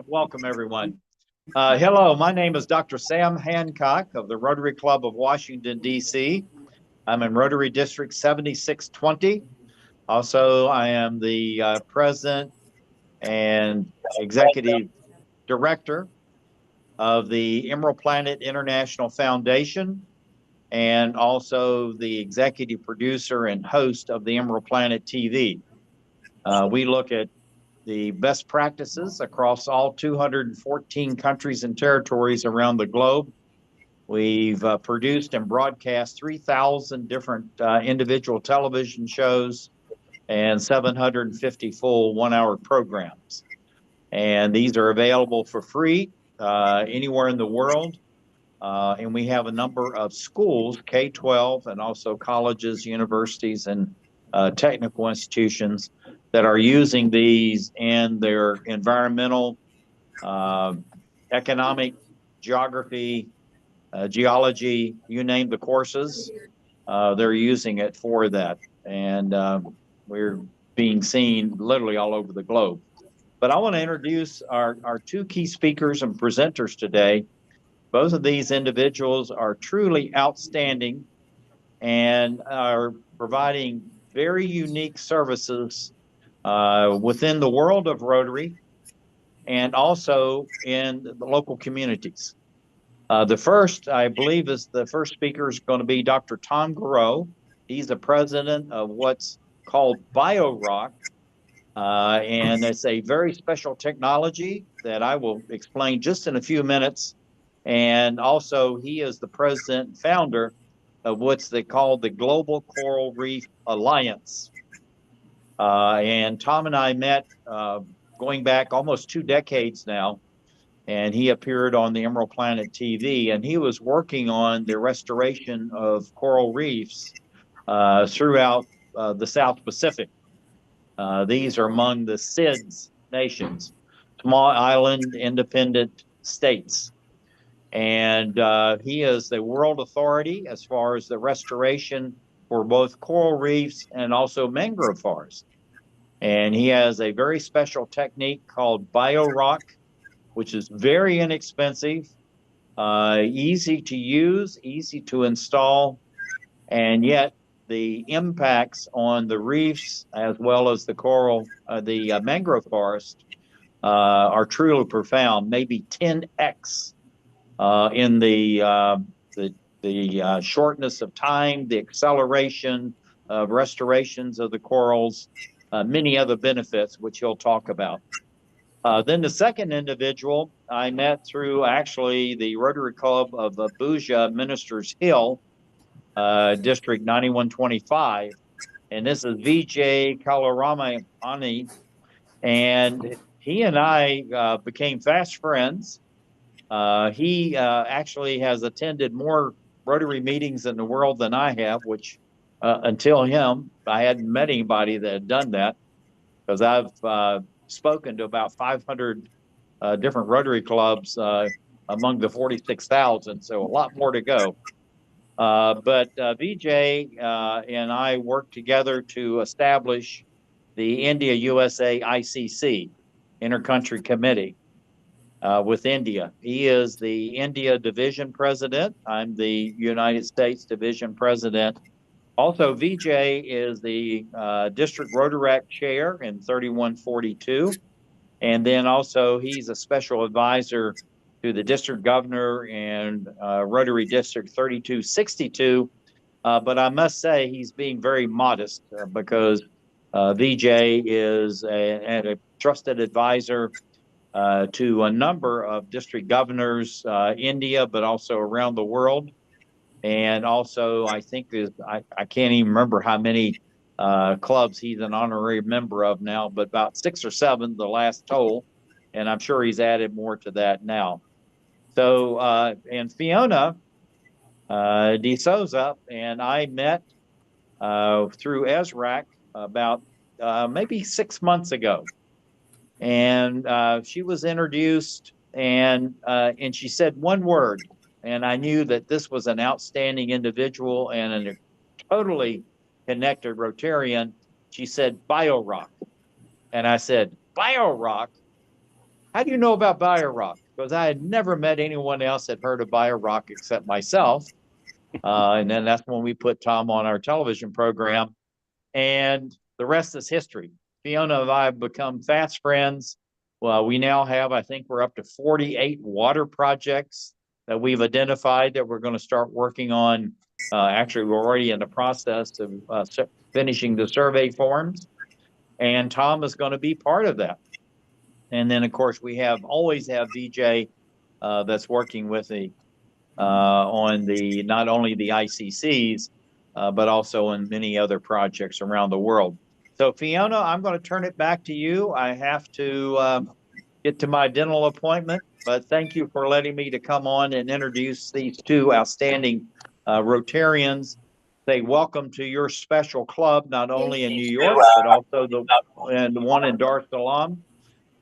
Welcome, everyone. Hello, my name is Dr. Sam Hancock of the Rotary Club of Washington, D.C. I'm in Rotary District 7620. Also, I am the president and executive director of the Emerald Planet International Foundation, and also the executive producer and host of the Emerald Planet TV. We look at the best practices across all 214 countries and territories around the globe. We've produced and broadcast 3,000 different individual television shows and 750 full one-hour programs. And these are available for free anywhere in the world. And we have a number of schools, K-12, and also colleges, universities, and technical institutions that are using these in their environmental, economic, geography, geology, you name the courses, they're using it for that. And we're being seen literally all over the globe. But I want to introduce our two key speakers and presenters today. Both of these individuals are truly outstanding and are providing very unique services within the world of Rotary and also in the local communities. The first, I believe, is the first speaker is going to be Dr. Tom Goreau. He's the president of what's called Biorock, and it's a very special technology that I will explain just in a few minutes. And also, he is the president and founder of what's they call the Global Coral Reef Alliance. And Tom and I met going back almost 2 decades now, and he appeared on the Emerald Planet TV, and he was working on the restoration of coral reefs throughout the South Pacific. These are among the SIDS nations, small island independent states. And he is the world authority as far as the restoration for both coral reefs and also mangrove forests. And he has a very special technique called Biorock, which is very inexpensive, easy to use, easy to install, and yet the impacts on the reefs as well as the coral, the mangrove forest are truly profound, maybe 10x. In the shortness of time, the acceleration of restorations of the corals, many other benefits, which he'll talk about. Then the second individual I met through actually the Rotary Club of Abuja Ministers Hill, District 9125, and this is Vijay Kewalramani, and he and I became fast friends. He actually has attended more Rotary meetings in the world than I have, which until him, I hadn't met anybody that had done that, because I've spoken to about 500 different Rotary clubs among the 46,000, so a lot more to go. But Vijay and I worked together to establish the India-USA ICC, Intercountry Committee. With India. He is the India Division President. I'm the United States Division President. Also, Vijay is the District Rotaract Chair in 3142. And then also he's a special advisor to the District Governor and Rotary District 3262. But I must say he's being very modest because Vijay is a trusted advisor to a number of district governors, India, but also around the world. And also, I think I can't even remember how many clubs he's an honorary member of now, but about 6 or 7, the last toll. And I'm sure he's added more to that now. So, and Fiona De Souza and I met through ESRAC about maybe 6 months ago. And she was introduced, and she said one word, and I knew that this was an outstanding individual and a totally connected Rotarian. She said, Biorock. And I said, Biorock? how do you know about Biorock? Because I had never met anyone else that heard of Biorock except myself. And then that's when we put Tom on our television program. And the rest is history. Fiona and I have become fast friends. Well, we now have, I think we're up to 48 water projects that we've identified that we're going to start working on. Actually, we're already in the process of finishing the survey forms, and Tom is going to be part of that. And then, of course, we always have Vijay that's working with the on the not only the ICCs, but also in many other projects around the world. So, Fiona, I'm going to turn it back to you. I have to get to my dental appointment, but thank you for letting me to come on and introduce these two outstanding Rotarians. Say welcome to your special club, not only in New York, but also the one in Dar es Salaam.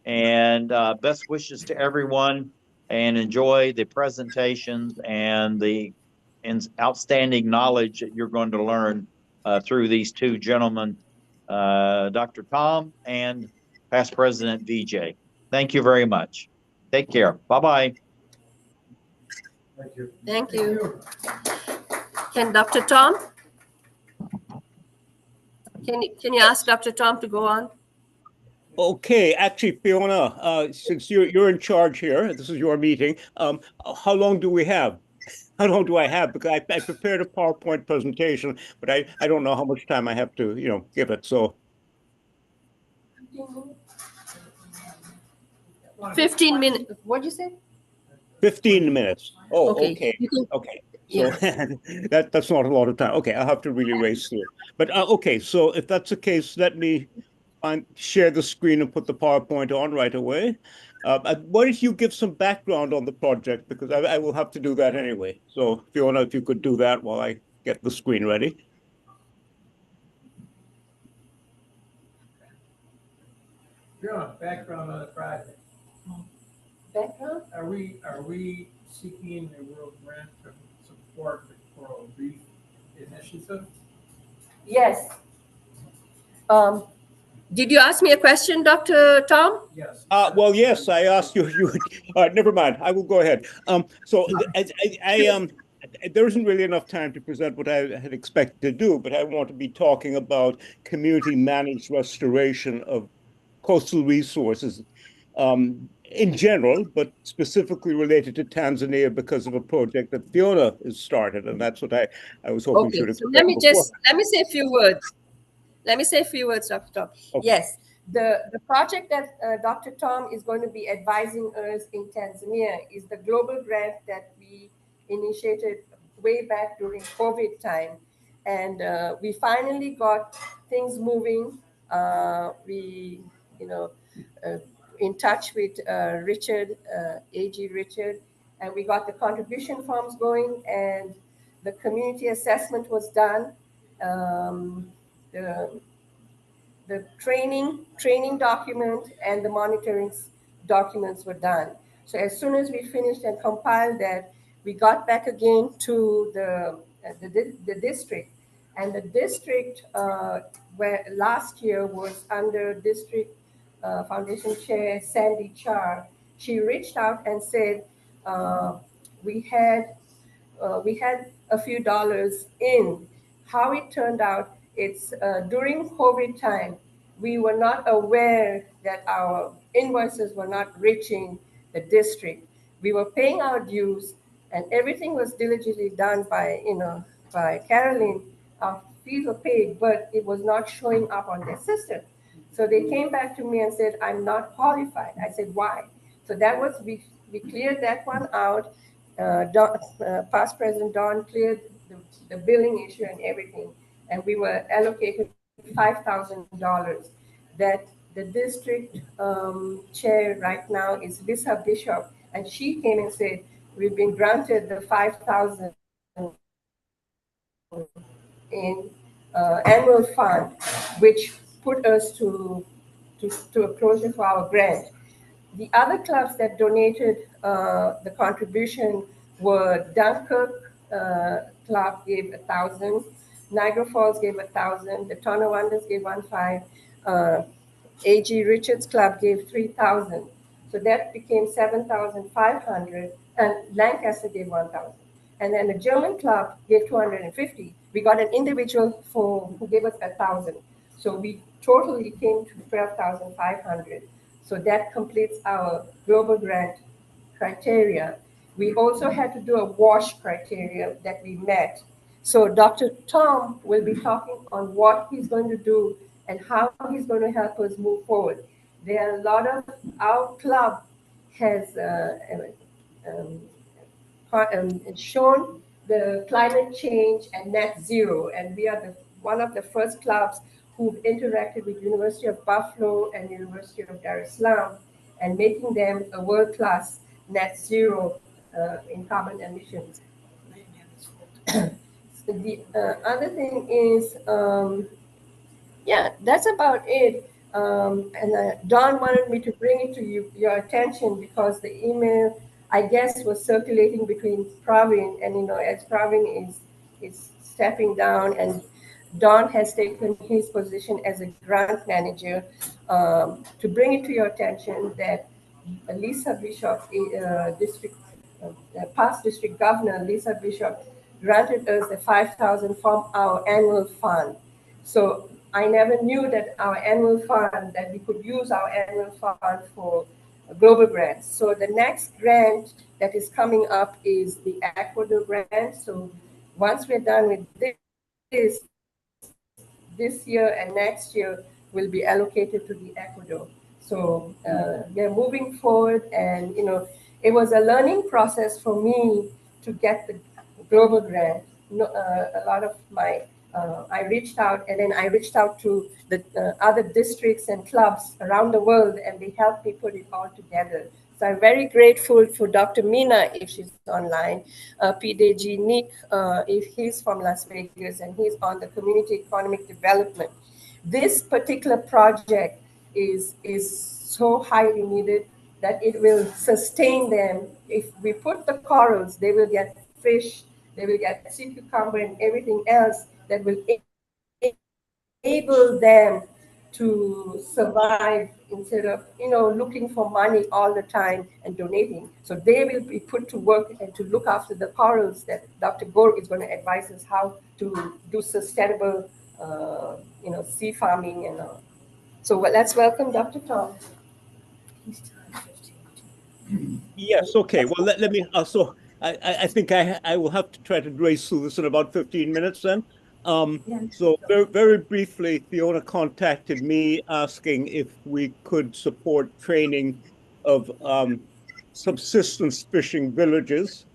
And best wishes to everyone, and enjoy the presentations and the outstanding knowledge that you're going to learn through these two gentlemen, Dr. Tom and past President Vijay. Thank you very much. Take care. Bye-bye. Thank you. Thank you. Can Dr. Tom? Can you ask Dr. Tom to go on? Okay, actually, Fiona, since you're in charge here, this is your meeting. How long do we have? How long do I have? Because I prepared a PowerPoint presentation, but I don't know how much time I have to, give it. So 15 minutes. What'd you say? 15 minutes. Oh, Okay. okay. You can, Okay. So that's not a lot of time. Okay, I'll have to really race through. But okay, so if that's the case, let me share the screen and put the PowerPoint on right away. Why don't you give some background on the project, because I will have to do that anyway. So Fiona, if you could do that while I get the screen ready. Fiona, background on the project. background? Are we seeking a world grant to support the Coral Reef initiative? Yes. Did you ask me a question, Dr. Tom? Yes. Well, yes, I asked you. Never mind. I will go ahead. So there isn't really enough time to present what I had expected to do, but I want to be talking about community-managed restoration of coastal resources in general, but specifically related to Tanzania because of a project that Fiona has started, and that's what I was hoping Okay, to so explain. let me say a few words. Let me say a few words, Dr. Tom. Okay. Yes, the project that Dr. Tom is going to be advising us in Tanzania is the global grant that we initiated way back during COVID time. And we finally got things moving. We, in touch with Richard, AG Richard, and we got the contribution forms going, and the community assessment was done. The training document and the monitoring documents were done. So as soon as we finished and compiled that, we got back again to the district, and the district where last year was under district foundation chair Sandy Char. She reached out and said we had a few dollars in. How it turned out, it's during COVID time, we were not aware that our invoices were not reaching the district. We were paying our dues, and everything was diligently done by Caroline. Our fees were paid, but it was not showing up on their system. So they came back to me and said, "I'm not qualified." I said, "Why?" So that was, we cleared that one out. Past President Don cleared the billing issue and everything, and we were allocated $5,000. That the district chair right now is Lisa Bishop, and she came and said, "We've been granted the $5,000 in annual fund," which put us to a closure for our grant. The other clubs that donated the contribution were Dunkirk Club gave 1,000, Niagara Falls gave 1,000, the Tonawanders gave 1,500, A.G. Richards Club gave 3,000. So that became 7,500, and Lancaster gave 1,000. And then the German club gave 250. We got an individual who gave us 1,000. So we totally came to 12,500. So that completes our global grant criteria. We also had to do a WASH criteria that we met. So Dr. Tom will be talking on what he's going to do and how he's going to help us move forward. There are a lot of, our club has um, shown the climate change and net zero, and we are one of the first clubs who've interacted with University of Buffalo and University of Dar es Salaam, and making them a world-class net zero in carbon emissions. The other thing is, yeah, that's about it. And Don wanted me to bring it to your attention because the email, I guess, was circulating between Praveen and, as Praveen is stepping down, and Don has taken his position as a grant manager, to bring it to your attention that Lisa Bishop, past district governor Lisa Bishop, granted us the 5,000 from our annual fund. So I never knew that our annual fund, that we could use our annual fund for global grants. So the next grant that is coming up is the Ecuador grant. So once we're done with this year and next year will be allocated to the Ecuador. So they're moving forward, and it was a learning process for me to get the global grant. A lot of my I reached out, and then I reached out to the other districts and clubs around the world, and they helped me put it all together. So I'm very grateful for Dr. Mina, if she's online, PDG Nick, if he's from Las Vegas, and he's on the community economic development. This particular project is so highly needed that it will sustain them. If we put the corals, they will get fish, they will get sea cucumber and everything else that will enable them to survive instead of looking for money all the time and donating. So they will be put to work and to look after the corals that Dr. Goreau is going to advise us how to do sustainable sea farming and all. So let's welcome Dr. Tom. Yes, okay. Well, let me also, I think I will have to try to race through this in about 15 minutes then. So very briefly, Fiona contacted me asking if we could support training of subsistence fishing villages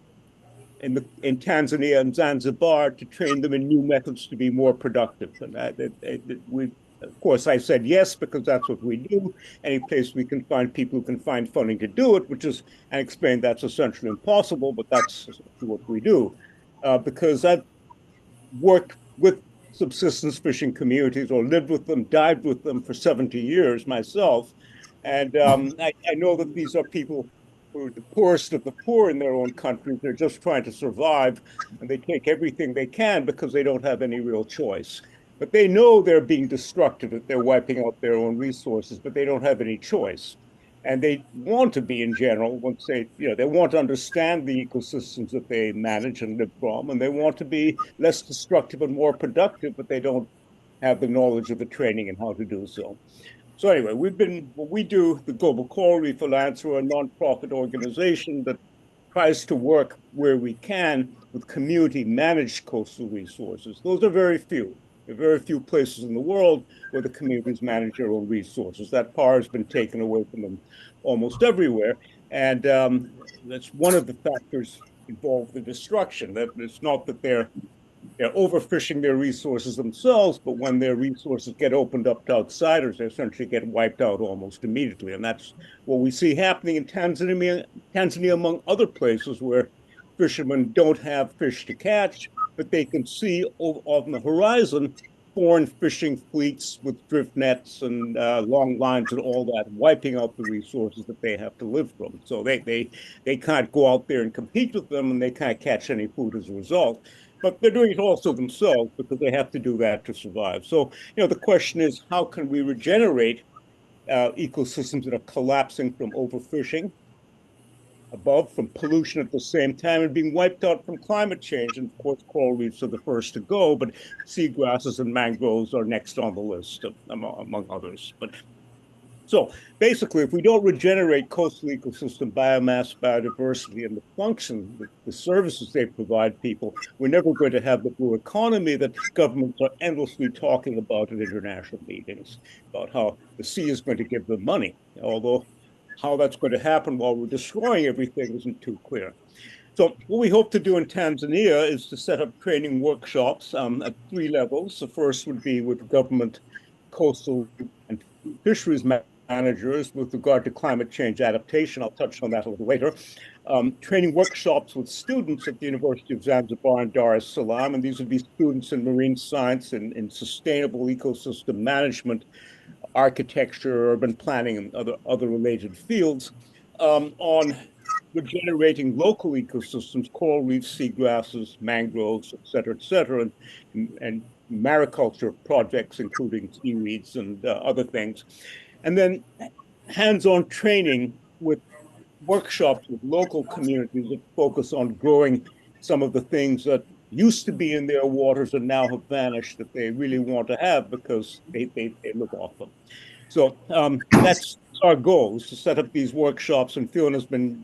in Tanzania and Zanzibar to train them in new methods to be more productive. And of course, I said yes, because that's what we do. Any place we can find people who can find funding to do it, I explained that's essentially impossible, but that's what we do. Because I've worked with subsistence fishing communities, or lived with them, dived with them for 70 years myself. And I know that these are people who are the poorest of the poor in their own countries. They're just trying to survive, and they take everything they can because they don't have any real choice. But they know they're being destructive, that they're wiping out their own resources, but they don't have any choice. And they want to be, in general, once they want to understand the ecosystems that they manage and live from, and they want to be less destructive and more productive, but they don't have the knowledge of the training and how to do so. So anyway, we do, the Global Coral Reef Alliance, we're a nonprofit organization that tries to work where we can with community-managed coastal resources. Those are very few. There are very few places in the world where the communities manage their own resources. That power has been taken away from them almost everywhere. And that's one of the factors involved in destruction. That it's not that they're overfishing their resources themselves, but when their resources get opened up to outsiders, they essentially get wiped out almost immediately. And that's what we see happening in Tanzania, among other places where fishermen don't have fish to catch, but they can see on the horizon foreign fishing fleets with drift nets and long lines and all that, wiping out the resources that they have to live from. So they can't go out there and compete with them, and they can't catch any food as a result. But they're doing it also themselves because they have to do that to survive. So, the question is, how can we regenerate ecosystems that are collapsing from overfishing above, from pollution at the same time, and being wiped out from climate change. And of course, coral reefs are the first to go, but seagrasses and mangroves are next on the list, among others. But so basically, if we don't regenerate coastal ecosystem biomass, biodiversity, and the function, the services they provide people, we're never going to have the blue economy that governments are endlessly talking about at international meetings, about how the sea is going to give them money, although how that's going to happen while we're destroying everything isn't too clear. So what we hope to do in Tanzania is to set up training workshops at 3 levels. The first would be with government, coastal, and fisheries managers with regard to climate change adaptation. I'll touch on that a little later. Training workshops with students at the University of Zanzibar and Dar es Salaam, and these would be students in marine science and in sustainable ecosystem management, architecture, urban planning, and other related fields on regenerating local ecosystems, coral reefs, seagrasses, mangroves, et cetera, and mariculture projects, including seaweeds and other things. And then hands-on training with workshops with local communities that focus on growing some of the things that used to be in their waters and now have vanished that they really want to have because they look awesome. So that's our goal, is to set up these workshops, and Fiona's been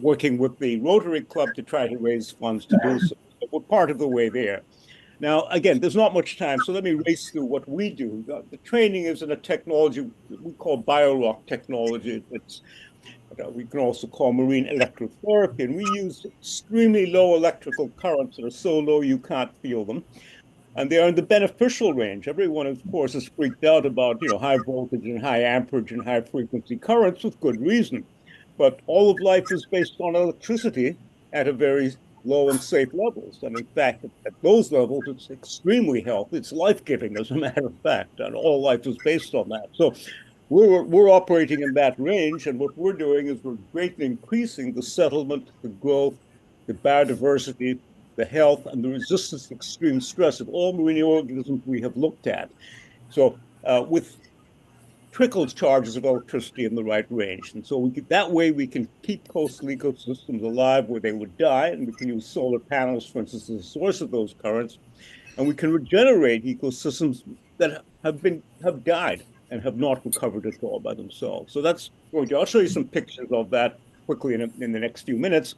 working with the Rotary Club to try to raise funds to do so. So we're part of the way there. Now, again, there's not much time, so let me race through what we do. The training is in a technology we call Biorock technology. It's we can also call marine electrotherapy, and we use extremely low electrical currents that are so low you can't feel them. And they are in the beneficial range. Everyone, of course, is freaked out about high voltage and high amperage and high frequency currents with good reason. But all of life is based on electricity at a very low and safe levels. And in fact, at those levels, it's extremely healthy. It's life-giving, as a matter of fact, and all life is based on that. So we're operating in that range, and what we're doing is we're greatly increasing the settlement, the growth, the biodiversity, the health, and the resistance to extreme stress of all marine organisms we have looked at. So with trickled charges of electricity in the right range. And so that way we can keep coastal ecosystems alive where they would die, and we can use solar panels, for instance, as a source of those currents. And we can regenerate ecosystems that have died and have not recovered at all by themselves. So that's going to, I'll show you some pictures of that quickly in the next few minutes.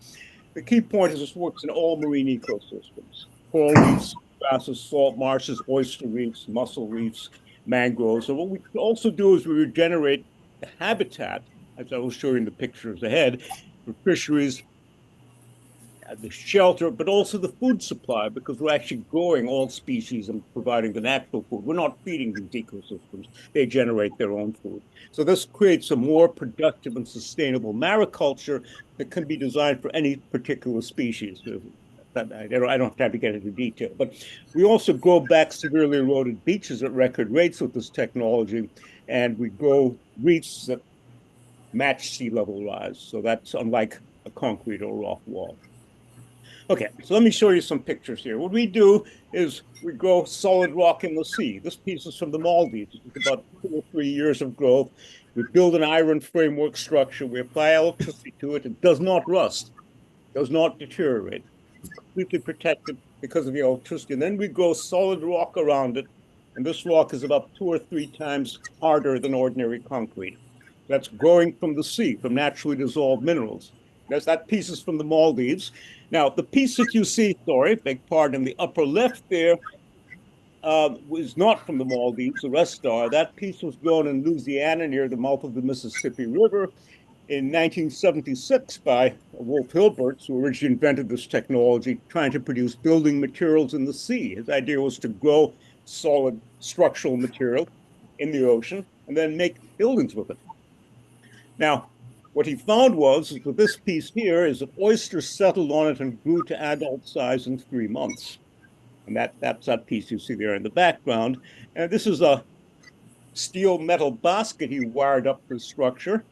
The key point is this works in all marine ecosystems: coral reefs, grasses, salt marshes, oyster reefs, mussel reefs, mangroves. So what we also do is we regenerate the habitat, as I will show you in the pictures ahead, for fisheries, the shelter, but also the food supply, because we're actually growing all species and providing the natural food. We're not feeding these ecosystems. They generate their own food. So this creates a more productive and sustainable mariculture that can be designed for any particular species. I don't have time to get into detail, but we also grow back severely eroded beaches at record rates with this technology, and we grow reefs that match sea level rise. So that's unlike a concrete or rock wall. Okay, so let me show you some pictures here. What we do is we grow solid rock in the sea. This piece is from the Maldives. It's about 2 or 3 years of growth. We build an iron framework structure. We apply electricity to it. It does not rust, does not deteriorate. It's completely protected because of the electricity. And then we grow solid rock around it. And this rock is about 2 or 3 times harder than ordinary concrete. That's growing from the sea, from naturally dissolved minerals. That piece is from the Maldives. Now, the piece that you see, beg pardon, in the upper left there was not from the Maldives. The rest are. That piece was grown in Louisiana near the mouth of the Mississippi River in 1976 by Wolf Hilberts, who originally invented this technology, trying to produce building materials in the sea. His idea was to grow solid structural material in the ocean and then make buildings with it. Now, what he found was that this piece here is that oysters settled on it and grew to adult size in 3 months. And that's that piece you see there in the background. And this is a steel metal basket he wired up the structure.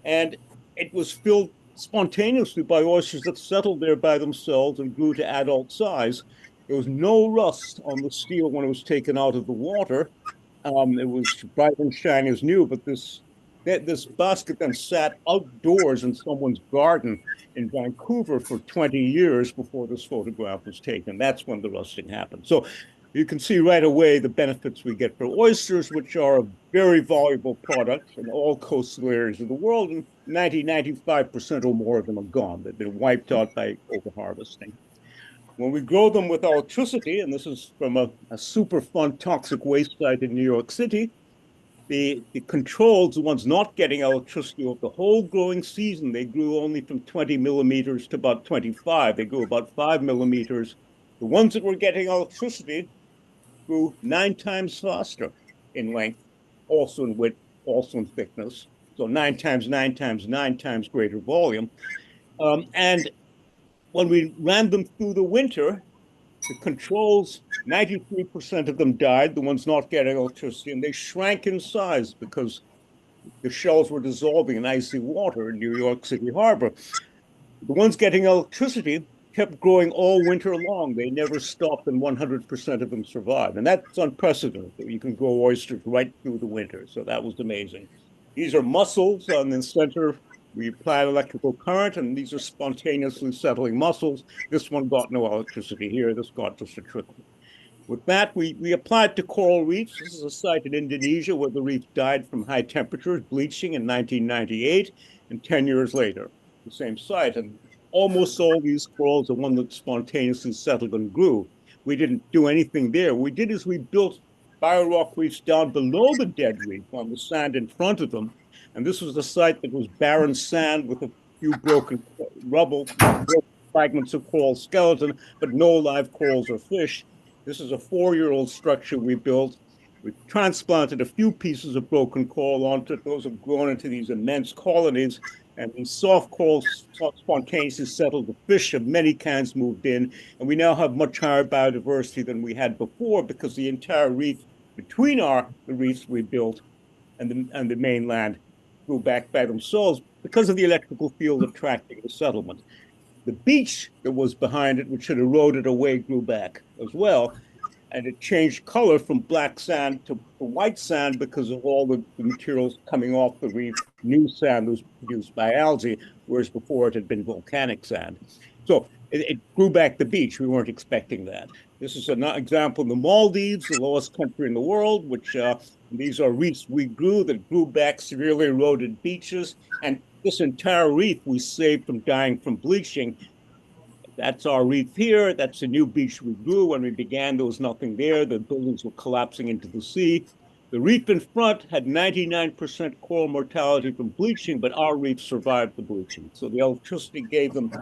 And it was filled spontaneously by oysters that settled there by themselves and grew to adult size. There was no rust on the steel when it was taken out of the water. It was bright and shiny as new, but this basket then sat outdoors in someone's garden in Vancouver for 20 years before this photograph was taken. That's when the rusting happened. So you can see right away the benefits we get for oysters, which are a very valuable product in all coastal areas of the world, and 95% or more of them are gone. They've been wiped out by overharvesting. When we grow them with electricity, and this is from a Superfund toxic waste site in New York City, the controls, the ones not getting electricity over the whole growing season, they grew only from 20 millimeters to about 25. They grew about 5 millimeters. The ones that were getting electricity grew 9 times faster in length, also in width, also in thickness. So 9 times, 9 times, 9 times greater volume. And when we ran them through the winter, the controls, 93% of them died, the ones not getting electricity, and they shrank in size because the shells were dissolving in icy water in New York City Harbor. The ones getting electricity kept growing all winter long. They never stopped, and 100% of them survived. And that's unprecedented. You can grow oysters right through the winter. So that was amazing. These are mussels on the center. We applied electrical current, and these are spontaneously settling mussels. This one got no electricity here. This got just a trickle. With that, we applied to coral reefs. This is a site in Indonesia where the reef died from high temperatures, bleaching in 1998, and 10 years later, the same site. And almost all these corals are one that spontaneously settled and grew. We didn't do anything there. What we did is we built Biorock reefs down below the dead reef on the sand in front of them. And this was a site that was barren sand with a few broken rubble, broken fragments of coral skeleton, but no live corals or fish. This is a 4-year-old structure we built. We transplanted a few pieces of broken coral onto it. Those have grown into these immense colonies. And these soft corals spontaneously settled. The fish of many kinds moved in. And we now have much higher biodiversity than we had before because the entire reef between the reefs we built and the mainland grew back by themselves because of the electrical field attracting the settlement. The beach that was behind it, which had eroded away, grew back as well. And it changed color from black sand to white sand because of all the materials coming off the reef. New sand was produced by algae, whereas before it had been volcanic sand. So it grew back the beach. We weren't expecting that. This is an example in the Maldives, the lowest country in the world, which these are reefs we grew that grew back severely eroded beaches. And this entire reef we saved from dying from bleaching. That's our reef here. That's a new beach we grew. When we began, there was nothing there. The buildings were collapsing into the sea. The reef in front had 99% coral mortality from bleaching, but our reef survived the bleaching. So the electricity gave them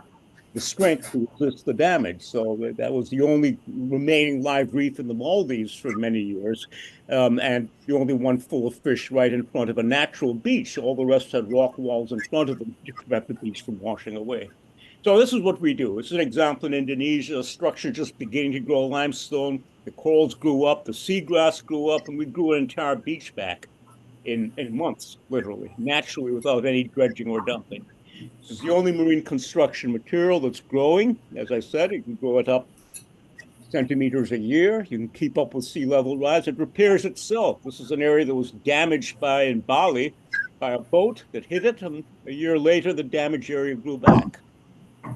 the strength to resist the damage. So that was the only remaining live reef in the Maldives for many years, and the only one full of fish right in front of a natural beach. All the rest had rock walls in front of them to prevent the beach from washing away. So this is what we do. It's an example in Indonesia, a structure just beginning to grow limestone. The corals grew up, the seagrass grew up, and we grew an entire beach back in months, literally, naturally, without any dredging or dumping. This is the only marine construction material that's growing. As I said, you can grow it up centimeters a year. You can keep up with sea level rise. It repairs itself. This is an area that was damaged in Bali by a boat that hit it, and a year later, the damaged area grew back.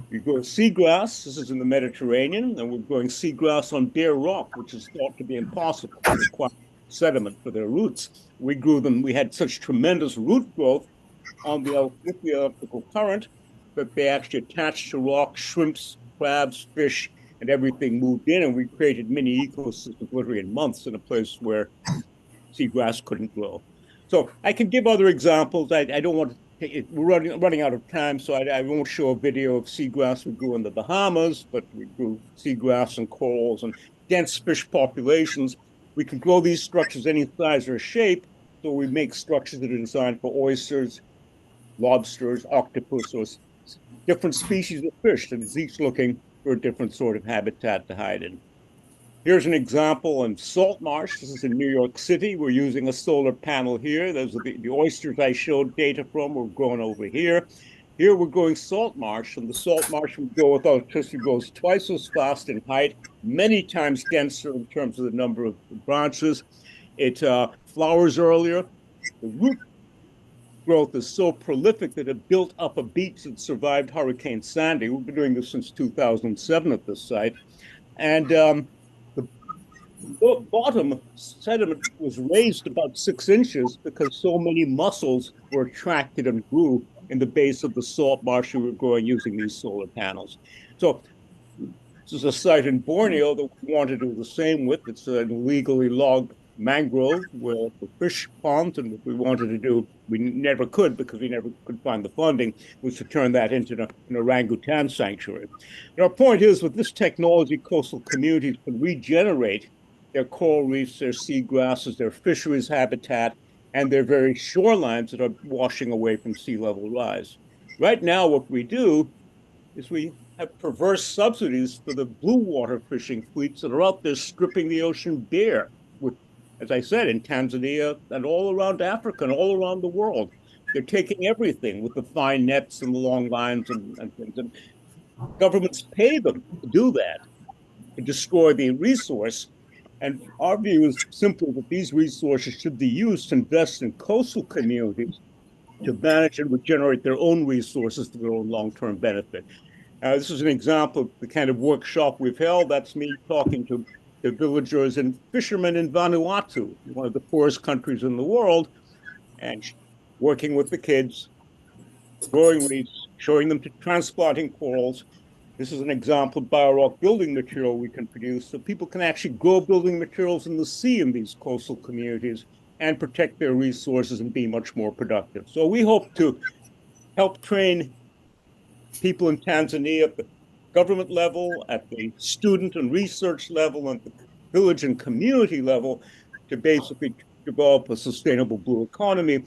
We grow seagrass. This is in the Mediterranean, and we're growing seagrass on bare rock, which is thought to be impossible. They require sediment for their roots. We grew them. We had such tremendous root growth with the electrical current that they actually attached to rock. Shrimps, crabs, fish, and everything moved in, and we created mini ecosystems literally in months in a place where seagrass couldn't grow. So I can give other examples. I don't want to. We're running out of time, so I won't show a video of seagrass we grew in the Bahamas, but we grew seagrass and corals and dense fish populations. We can grow these structures any size or shape, so we make structures that are designed for oysters, lobsters, octopus, or different species of fish that is each looking for a different sort of habitat to hide in. Here's an example in salt marsh. This is in New York City. We're using a solar panel here. Those are the oysters I showed data from were grown over here. Here we're growing salt marsh, and the salt marsh we grow with electricity grows twice as fast in height, many times denser in terms of the number of branches. It flowers earlier. The root growth is so prolific that it built up a beach that survived Hurricane Sandy. We've been doing this since 2007 at this site. And the bottom sediment was raised about 6 inches because so many mussels were attracted and grew in the base of the salt marsh we were growing using these solar panels. So this is a site in Borneo that we want to do the same with. It's an illegally logged mangrove with a fish pond, and what we wanted to do, we never could because we never could find the funding, was to turn that into an orangutan sanctuary. And our point is, with this technology, coastal communities can regenerate their coral reefs, their seagrasses, their fisheries habitat, and their very shorelines that are washing away from sea level rise. Right now, what we do is we have perverse subsidies for the blue water fishing fleets that are out there stripping the ocean bare, with, as I said, in Tanzania and all around Africa and all around the world. They're taking everything with the fine nets and the long lines and things. And governments pay them to do that, to destroy the resource. And our view is simply that these resources should be used to invest in coastal communities to manage and regenerate their own resources for their own long-term benefit. This is an example of the kind of workshop we've held. That's me talking to the villagers and fishermen in Vanuatu, one of the poorest countries in the world, and working with the kids, growing reefs, showing them to transplanting corals. This is an example of Biorock building material we can produce, so people can actually grow building materials in the sea in these coastal communities and protect their resources and be much more productive. So we hope to help train people in Tanzania at the government level, at the student and research level, and the village and community level to basically develop a sustainable blue economy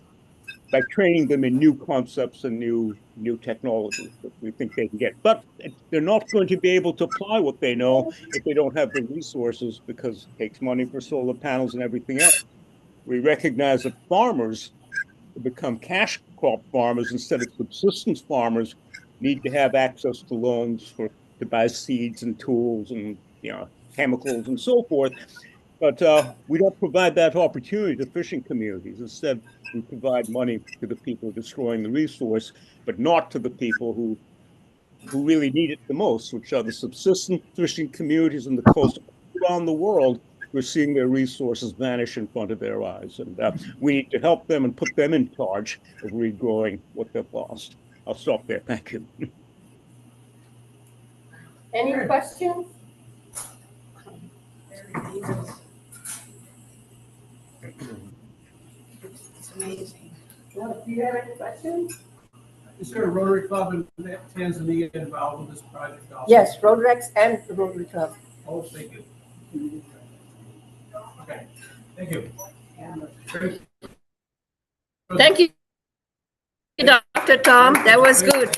by training them in new concepts and new technologies that we think they can get. But they're not going to be able to apply what they know if they don't have the resources, because it takes money for solar panels and everything else. We recognize that farmers to become cash crop farmers instead of subsistence farmers need to have access to loans to buy seeds and tools and chemicals and so forth. But we don't provide that opportunity to fishing communities. Instead, we provide money to the people destroying the resource, but not to the people who really need it the most, which are the subsistence fishing communities in the coast around the world. We're seeing their resources vanish in front of their eyes. And we need to help them and put them in charge of regrowing what they've lost. I'll stop there. Thank you. Any questions? It's amazing. Do you have any questions? Is there a Rotary Club in Tanzania involved in this project also? Yes, Rotaract and the Rotary Club. Oh, thank you. Okay, thank you. Thank you, Dr. Tom. That was good.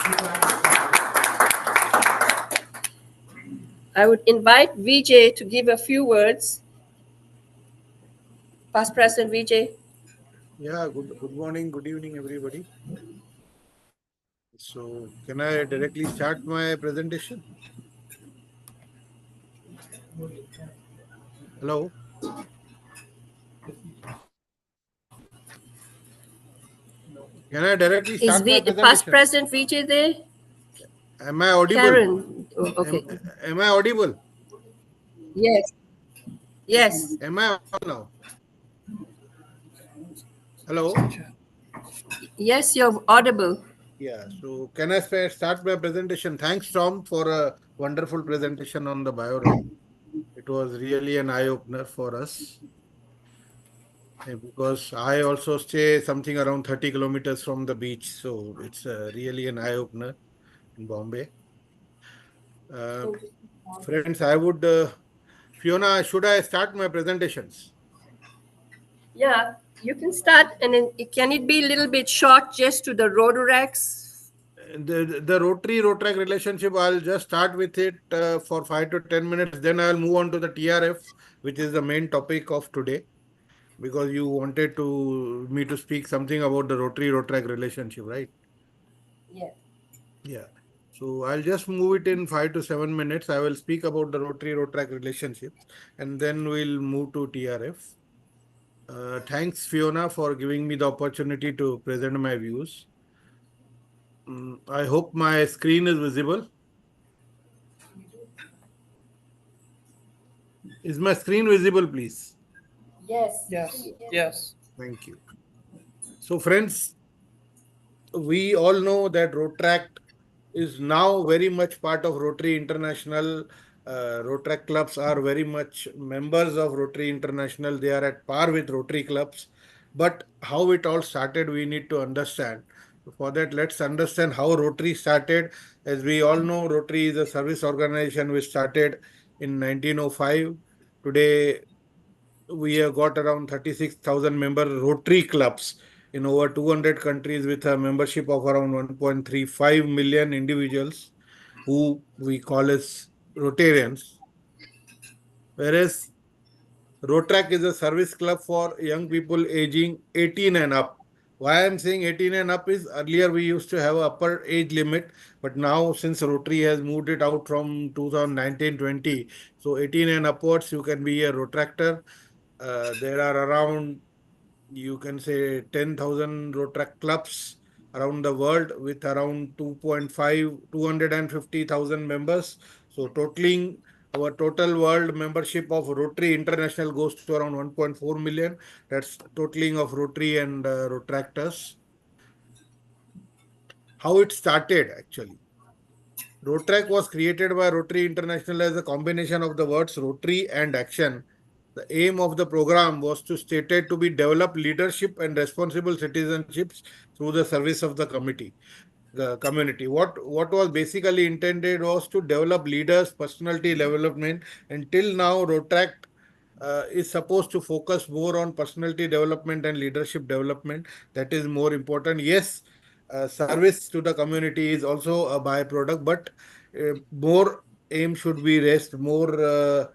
I would invite Vijay to give a few words. Past President Vijay. Yeah, good morning, good evening, everybody. So, can I directly start my presentation? Hello? Can I directly start my presentation? Past President Vijay there? Am I audible? Karen. Oh, okay. Am I audible? Yes. Yes. Am I audible now? Hello? Yes, you're audible. Yeah, so can I start my presentation? Thanks, Tom, for a wonderful presentation on the Biorock. It was really an eye-opener for us. Because I also stay something around 30 kilometers from the beach. So it's really an eye-opener in Bombay. Friends, I would, Fiona, should I start my presentations? Yeah, you can start, and then can it be a little bit short just to the Rotaracts? The Rotary Rotaract relationship, I'll just start with it for 5 to 10 minutes. Then I'll move on to the TRF, which is the main topic of today. Because you wanted me to speak something about the Rotary Rotaract relationship, right? Yeah. Yeah. So I'll just move it in 5 to 7 minutes. I will speak about the Rotary Rotaract relationships, and then we'll move to TRF. Thanks, Fiona, for giving me the opportunity to present my views. I hope my screen is visible. Is my screen visible, please? Yes. Yes, yes. Thank you. So, friends, we all know that Rotaract is now very much part of Rotary International. Rotaract clubs are very much members of Rotary International. They are at par with Rotary clubs. But how it all started, we need to understand. For that, let's understand how Rotary started. As we all know, Rotary is a service organization which started in 1905. Today, we have got around 36,000 member Rotary clubs in over 200 countries with a membership of around 1.35 million individuals who we call as Rotarians. Whereas Rotaract is a service club for young people aging 18 and up. Why I'm saying 18 and up is earlier we used to have an upper age limit, but now since Rotary has moved it out from 2019-20, so 18 and upwards you can be a Rotaractor. There are around, you can say, 10,000 Rotaract clubs around the world with around 250,000 members. So totaling our total world membership of Rotary International goes to around 1.4 million. That's totaling of Rotary and Rotaractors. How it started actually. Rotaract was created by Rotary International as a combination of the words Rotary and action. The aim of the program was to stated to be develop leadership and responsible citizenships through the service of the community. What was basically intended was to develop leaders, personality development. Until now, Rotaract is supposed to focus more on personality development and leadership development. That is more important. Yes, service to the community is also a byproduct, but more aim should be raised, more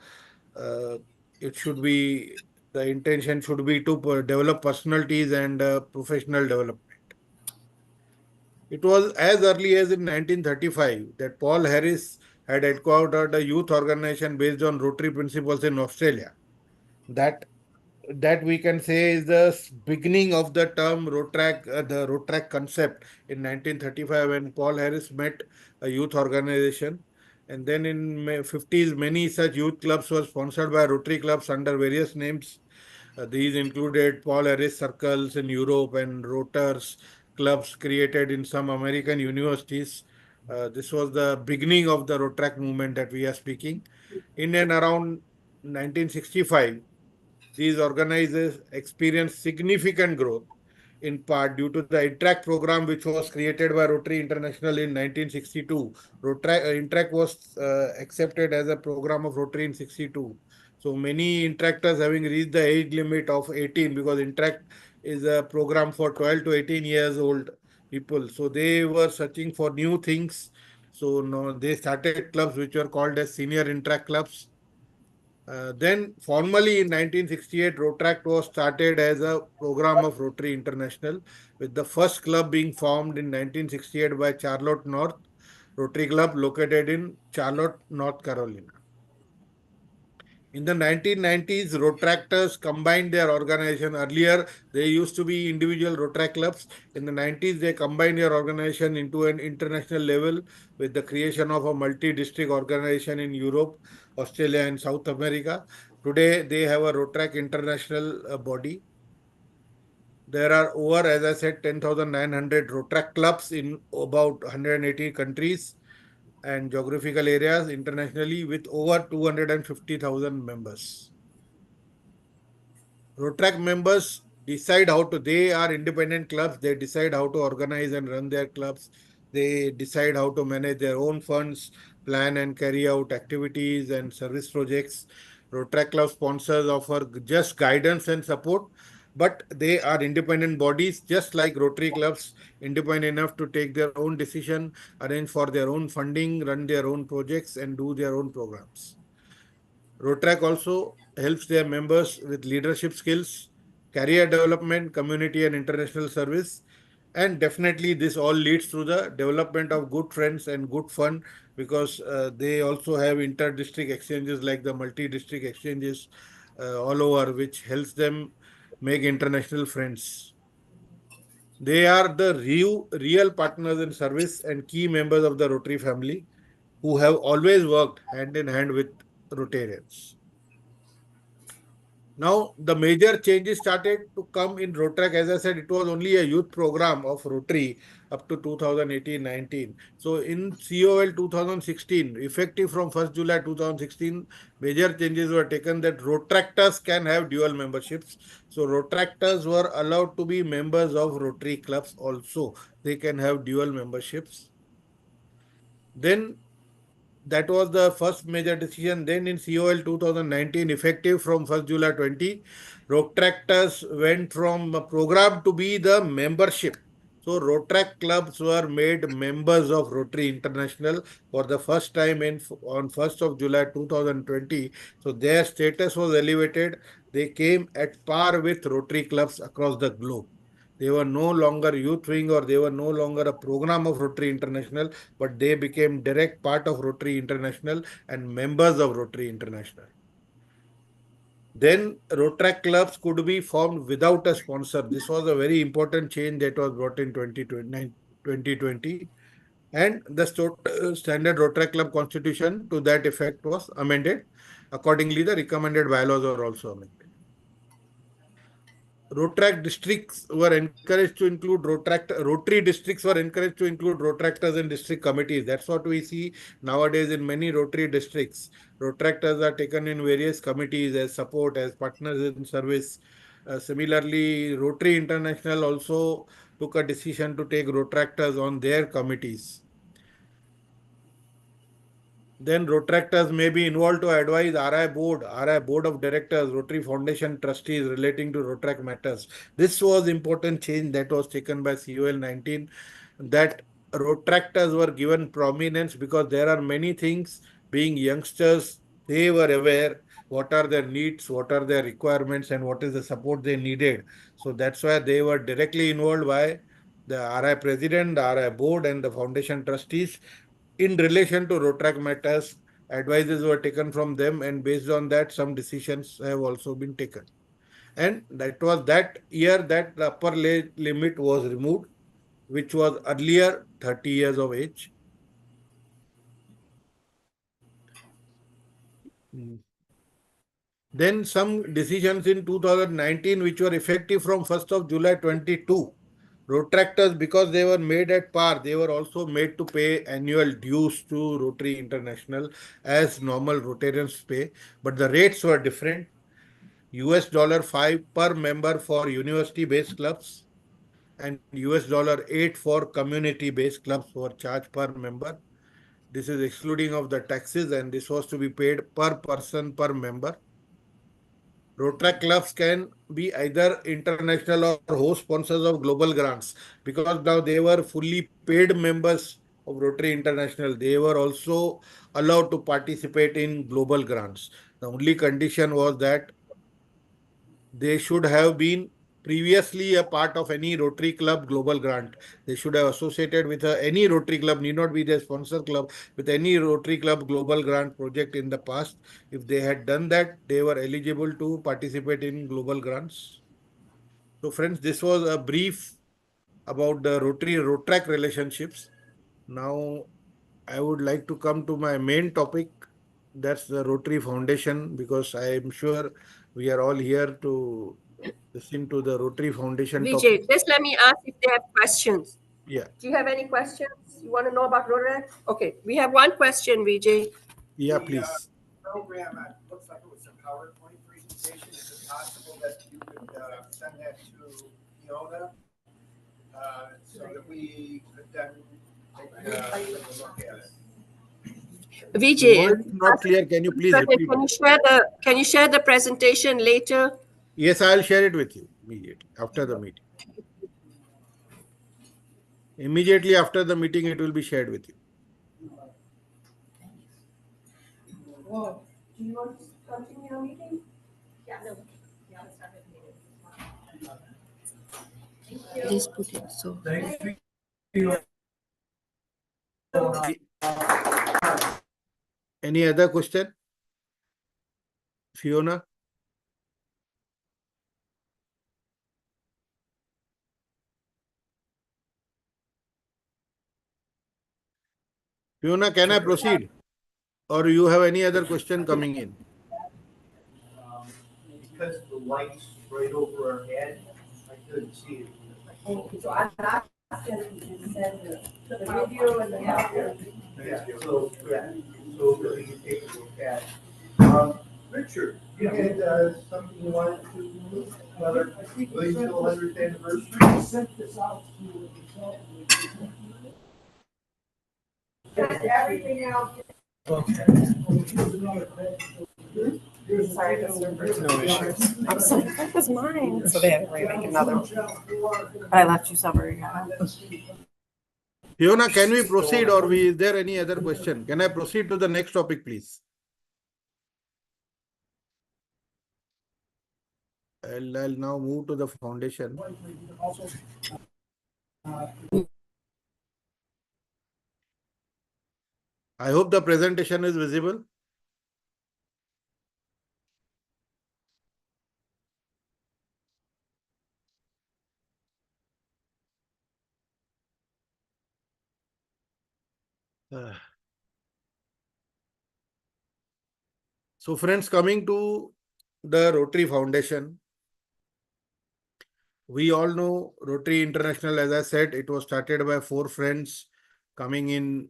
uh, it should be, the intention should be to develop personalities and professional development. It was as early as in 1935 that Paul Harris had headquartered a youth organization based on Rotary principles in Australia. That that we can say is the beginning of the term the Rotaract concept in 1935 when Paul Harris met a youth organization. And then in 50s, many such youth clubs were sponsored by Rotary clubs under various names. These included Paul Harris circles in Europe and Rotars clubs created in some American universities. This was the beginning of the Rotaract movement that we are speaking. In and around 1965, these organizers experienced significant growth, in part due to the Interact program, which was created by Rotary International in 1962. Interact was accepted as a program of Rotary in 62. So many interactors having reached the age limit of 18, because Interact is a program for 12 to 18 years old people. So they were searching for new things. So no, they started clubs which were called as senior Interact clubs. Then formally in 1968, Rotaract was started as a program of Rotary International, with the first club being formed in 1968 by Charlotte North Rotary Club located in Charlotte, North Carolina. In the 1990s, Rotaractors combined their organization. Earlier, they used to be individual Rotaract clubs. In the 90s, they combined their organization into an international level with the creation of a multi-district organization in Europe, Australia, and South America. Today, they have a Rotaract international body. There are over, as I said, 10,900 Rotaract clubs in about 180 countries and geographical areas internationally with over 250,000 members. Rotaract members decide how to, they are independent clubs, they decide how to organize and run their clubs, they decide how to manage their own funds, plan and carry out activities and service projects. Rotaract club sponsors offer just guidance and support, but they are independent bodies, just like Rotary clubs, independent enough to take their own decision, arrange for their own funding, run their own projects, and do their own programs. Rotaract also helps their members with leadership skills, career development, community and international service. And definitely this all leads to the development of good friends and good fun, because they also have inter-district exchanges like the multi-district exchanges all over, which helps them make international friends. They are the real partners in service and key members of the Rotary family who have always worked hand in hand with Rotarians. Now, the major changes started to come in Rotaract. As I said, it was only a youth program of Rotary up to 2018-19. So, in COL 2016, effective from 1st July 2016, major changes were taken that Rotaractors can have dual memberships. So, Rotaractors were allowed to be members of Rotary clubs also. They can have dual memberships. Then that was the first major decision. Then in COL 2019, effective from 1st July 20, Rotaractors went from a program to be the membership. So Rotaract clubs were made members of Rotary International for the first time on 1st of July 2020. So their status was elevated. They came at par with Rotary clubs across the globe. They were no longer youth wing or they were no longer a program of Rotary International, but they became direct part of Rotary International and members of Rotary International. Then Rotaract clubs could be formed without a sponsor. This was a very important change that was brought in 2020. And the standard Rotaract club constitution to that effect was amended. Accordingly, the recommended bylaws were also amended. Rotary districts were encouraged to include Rotary districts were encouraged to include Rotaractors in district committees. That's what we see nowadays in many Rotary districts. Rotaractors are taken in various committees as support, as partners in service. Similarly, Rotary International also took a decision to take Rotaractors on their committees. Then Rotaractors may be involved to advise RI Board of Directors, Rotary Foundation trustees relating to Rotaract matters. This was important change that was taken by COL 19, that Rotaractors were given prominence because there are many things. Being youngsters, they were aware what are their needs, what are their requirements, and what is the support they needed. So that's why they were directly involved by the RI President, the RI Board, and the Foundation trustees. In relation to Rotaract matters, advices were taken from them, and based on that, some decisions have also been taken. And that was that year that the upper limit was removed, which was earlier 30 years of age. Then some decisions in 2019, which were effective from 1st of July 22. Rotaractors, because they were made at par, they were also made to pay annual dues to Rotary International as normal Rotarians pay, but the rates were different. $5 per member for university-based clubs and $8 for community-based clubs were charged per member. This is excluding of the taxes, and this was to be paid per person per member. Rotaract clubs can be either international or host sponsors of global grants, because now they were fully paid members of Rotary International. They were also allowed to participate in global grants. The only condition was that they should have been previously a part of any Rotary Club global grant. They should have associated with any Rotary Club, need not be their sponsor club, with any Rotary Club global grant project in the past. If they had done that, they were eligible to participate in global grants. So friends, this was a brief about the Rotary Rotaract relationships. Now, I would like to come to my main topic. That's the Rotary Foundation, because I am sure we are all here to listen to the Rotary Foundation Vijay, topic. just let me ask if they have questions. Yeah. Do you have any questions you want to know about Rotaract? Okay, we have one question, Vijay. Yeah, please. Program, looks like it was a PowerPoint presentation. Is it possible that you could send that to Fiona? So that we could then take a look at it. Vijay, Voice not clear. Can you please repeat? Can you share the presentation later? Yes, I'll share it with you immediately after the meeting. Immediately after the meeting, it will be shared with you. Well, do you want to continue your meeting? Yeah, no. Please put it so. Any other question? Fiona? Fiona, can I proceed? Or you have any other question coming in? Because the light's right over our head, I couldn't see it. So I asked him to send the video and the audio. Yeah, so we can take a look at. Richard, you had something you wanted to, another, Williams 100th anniversary? Sent this out to Everything else. Sorry, No issues. I was like, that was mine. So they had to remake another one. But I left you some where you got it. Fiona, can we proceed or is there any other question? Can I proceed to the next topic, please? I'll now move to the foundation. I hope the presentation is visible. So friends, coming to the Rotary Foundation, we all know Rotary International, as I said, it was started by 4 friends coming in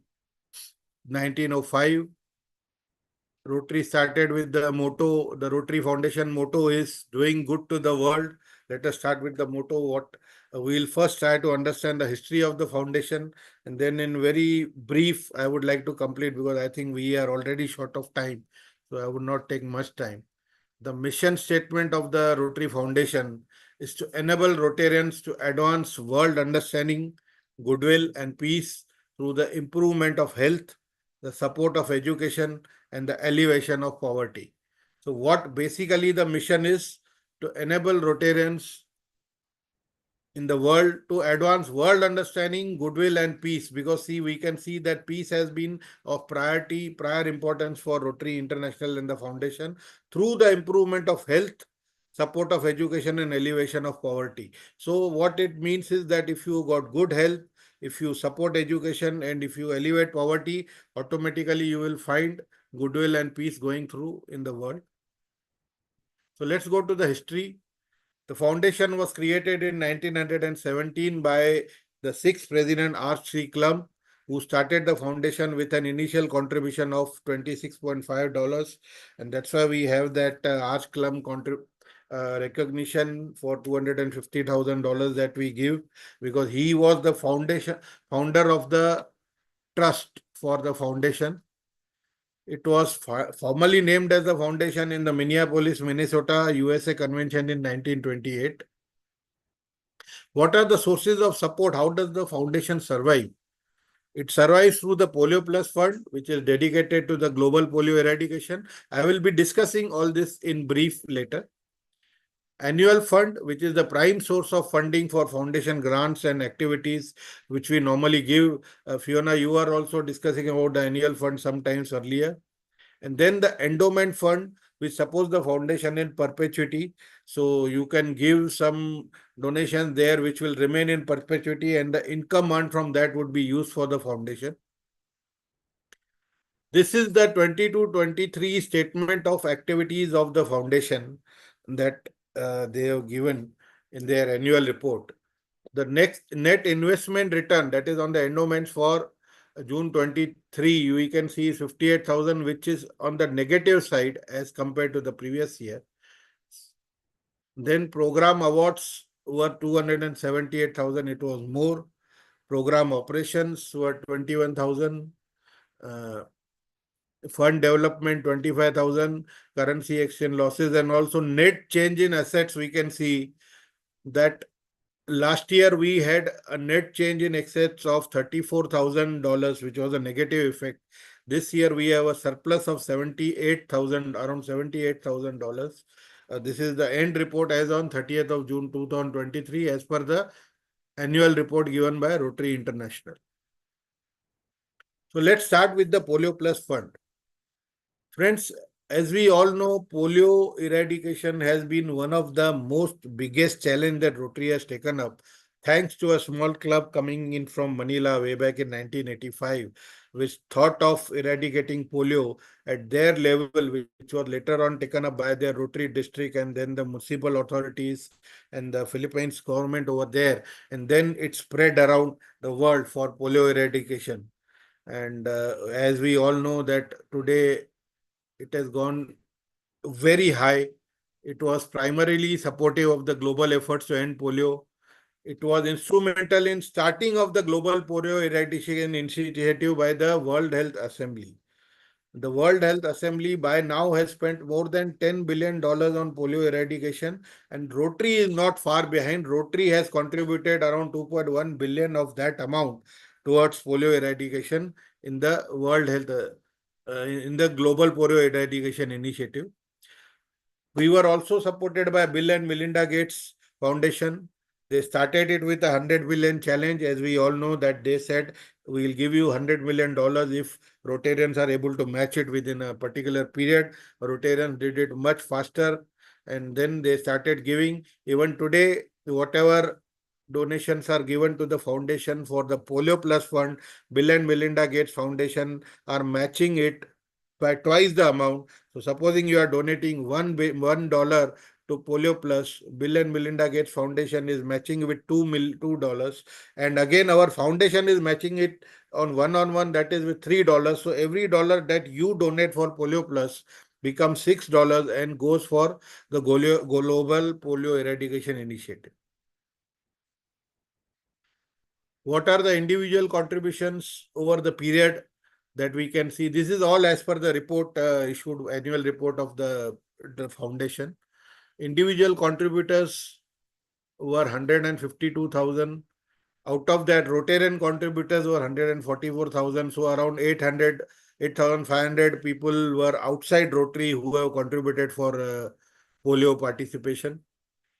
1905. Rotary started with the motto, the Rotary Foundation motto is doing good to the world. Let us start with the motto. What we'll first try to understand the history of the foundation, and then in very brief, I would like to complete because I think we are already short of time. So I would not take much time. The mission statement of the Rotary Foundation is to enable Rotarians to advance world understanding, goodwill, and peace through the improvement of health, the support of education, and the elevation of poverty. So what basically the mission is to enable Rotarians in the world to advance world understanding, goodwill, and peace. Because see, we can see that peace has been of prior importance for Rotary International and the Foundation through the improvement of health, support of education, and elevation of poverty. So what it means is that if you got good health, if you support education, and if you elevate poverty, automatically you will find goodwill and peace going through in the world. So let's go to the history. The foundation was created in 1917 by the 6th President R.C. Klum, who started the foundation with an initial contribution of $26.5. And that's why we have that R.C. Klum recognition for $250,000 that we give, because he was the founder of the trust for the foundation. It was formally named as the foundation in the Minneapolis, Minnesota, USA convention in 1928. What are the sources of support? How does the foundation survive? It survives through the Polio Plus Fund, which is dedicated to the global polio eradication. I will be discussing all this in brief later. Annual fund, which is the prime source of funding for foundation grants and activities, which we normally give. Fiona, you are also discussing about the annual fund sometimes earlier. And then the endowment fund, which supports the foundation in perpetuity. So you can give some donations there, which will remain in perpetuity, and the income earned from that would be used for the foundation. This is the 22-23 statement of activities of the foundation that they have given in their annual report. The next net investment return, that is on the endowments for June 23, we can see 58,000, which is on the negative side as compared to the previous year. Then program awards were 278,000, it was more. Program operations were 21,000. Fund development 25,000, currency exchange losses, and also net change in assets. We can see that last year we had a net change in assets of $34,000, which was a negative effect. This year we have a surplus of 78,000, around $78,000. This is the end report as on 30th of June 2023, as per the annual report given by Rotary International. So let's start with the Polio Plus Fund. Friends, as we all know, polio eradication has been one of the most biggest challenge that Rotary has taken up thanks to a small club coming in from Manila way back in 1985, which thought of eradicating polio at their level, which was later on taken up by their Rotary district and then the municipal authorities and the Philippines government over there. And then it spread around the world for polio eradication. And as we all know that today it has gone very high. It was primarily supportive of the global efforts to end polio. It was instrumental in starting of the global polio eradication initiative by the World Health Assembly. The World Health Assembly by now has spent more than $10 billion on polio eradication, and Rotary is not far behind. Rotary has contributed around 2.1 billion of that amount towards polio eradication in the World Health, in the Global Polio Eradication Initiative. We were also supported by Bill and Melinda Gates Foundation. They started it with a 100 billion challenge. As we all know that they said, we will give you $100 million if Rotarians are able to match it within a particular period. Rotarians did it much faster. And then they started giving. Even today, whatever donations are given to the foundation for the Polio Plus Fund, Bill and Melinda Gates Foundation are matching it by twice the amount. So supposing you are donating $1 to Polio Plus, Bill and Melinda Gates Foundation is matching with $2. And again, our foundation is matching it on one, that is with $3. So every dollar that you donate for Polio Plus becomes $6 and goes for the Global Polio Eradication Initiative. What are the individual contributions over the period that we can see? This is all as per the report issued, annual report of the foundation. Individual contributors were 152,000. Out of that, Rotarian contributors were 144,000. So around 8,500 people were outside Rotary who have contributed for polio participation.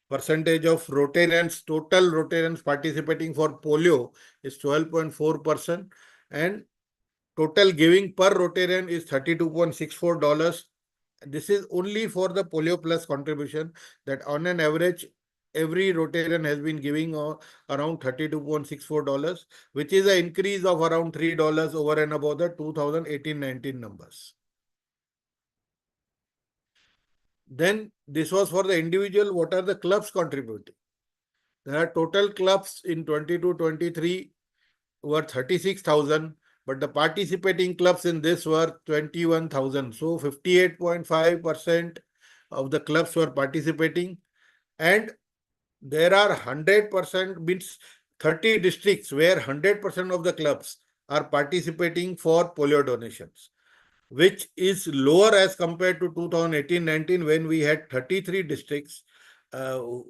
Percentage of Rotarians, total Rotarians participating for polio is 12.4%, and total giving per Rotarian is $32.64. This is only for the Polio Plus contribution, that on an average, every Rotarian has been giving around $32.64, which is an increase of around $3 over and above the 2018-19 numbers. Then this was for the individual. What are the clubs contributing? There are total clubs in 22-23 were 36,000, but the participating clubs in this were 21,000. So 58.5% of the clubs were participating, and there are 100%, means 30 districts where 100% of the clubs are participating for polio donations, which is lower as compared to 2018-19 when we had 33 districts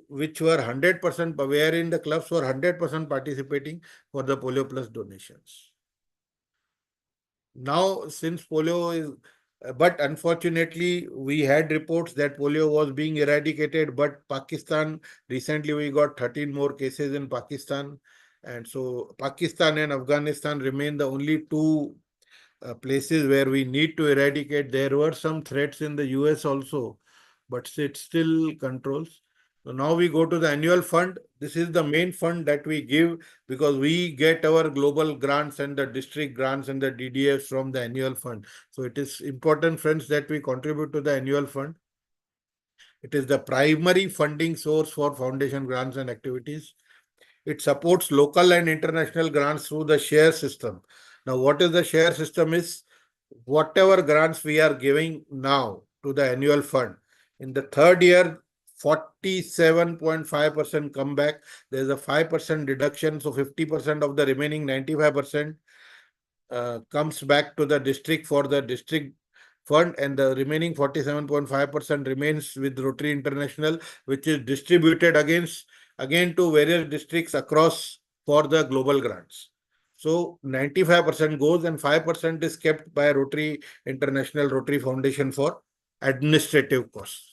which were 100%, wherein the clubs were 100% participating for the Polio Plus donations. Now, since polio is, but unfortunately, we had reports that polio was being eradicated, but Pakistan, recently we got 13 more cases in Pakistan. And so Pakistan and Afghanistan remain the only two places where we need to eradicate. There were some threats in the US also, but it still controls. So now we go to the annual fund. This is the main fund that we give because we get our global grants and the district grants and the DDFs from the annual fund. So it is important, friends, that we contribute to the annual fund. It is the primary funding source for foundation grants and activities. It supports local and international grants through the share system. Now, what is the share system is? Whatever grants we are giving now to the annual fund, in the third year, 47.5% come back. There is a 5% deduction. So 50% of the remaining 95% comes back to the district for the district fund, and the remaining 47.5% remains with Rotary International, which is distributed again to various districts across for the global grants. So 95% goes and 5% is kept by Rotary International Rotary Foundation for administrative costs.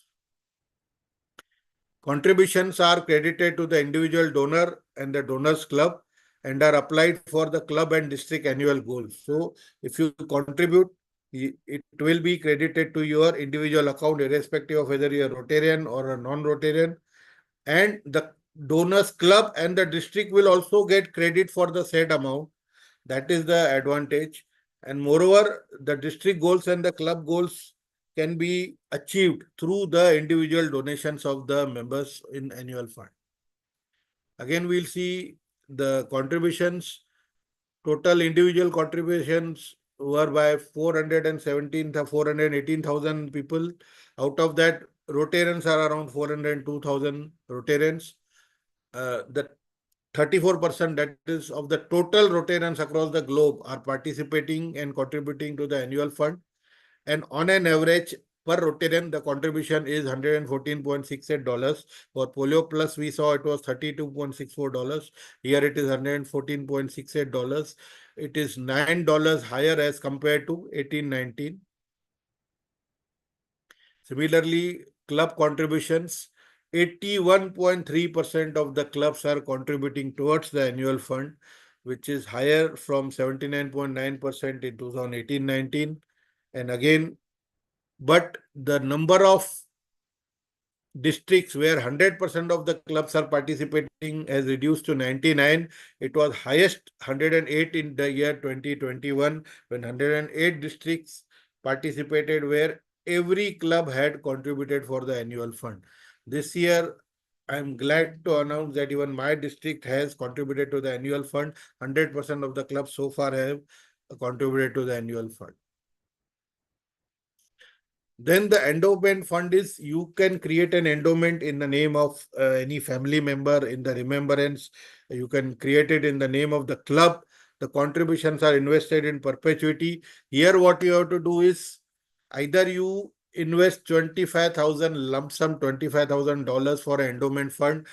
Contributions are credited to the individual donor and the donors club and are applied for the club and district annual goals. So if you contribute, it will be credited to your individual account irrespective of whether you are Rotarian or a non-Rotarian. And the donors club and the district will also get credit for the said amount. That is the advantage. And moreover, the district goals and the club goals can be achieved through the individual donations of the members in annual fund. Again, we'll see the contributions. Total individual contributions were by 418,000 people. Out of that, Rotarians are around 402,000 Rotarians. The 34% that is of the total Rotarians across the globe are participating and contributing to the annual fund. And on an average, per Rotarian, the contribution is $114.68. For Polio Plus, we saw it was $32.64. Here it is $114.68. It is $9 higher as compared to 1819. Similarly, club contributions, 81.3% of the clubs are contributing towards the annual fund, which is higher from 79.9% in 2018-19. And again, but the number of districts where 100% of the clubs are participating has reduced to 99. It was highest 108 in the year 2021 when 108 districts participated where every club had contributed for the annual fund. This year, I'm glad to announce that even my district has contributed to the annual fund. 100% of the clubs so far have contributed to the annual fund. Then the endowment fund is you can create an endowment in the name of any family member in the remembrance. You can create it in the name of the club. The contributions are invested in perpetuity. Here what you have to do is either you invest 25,000 lump sum $25,000 for an endowment fund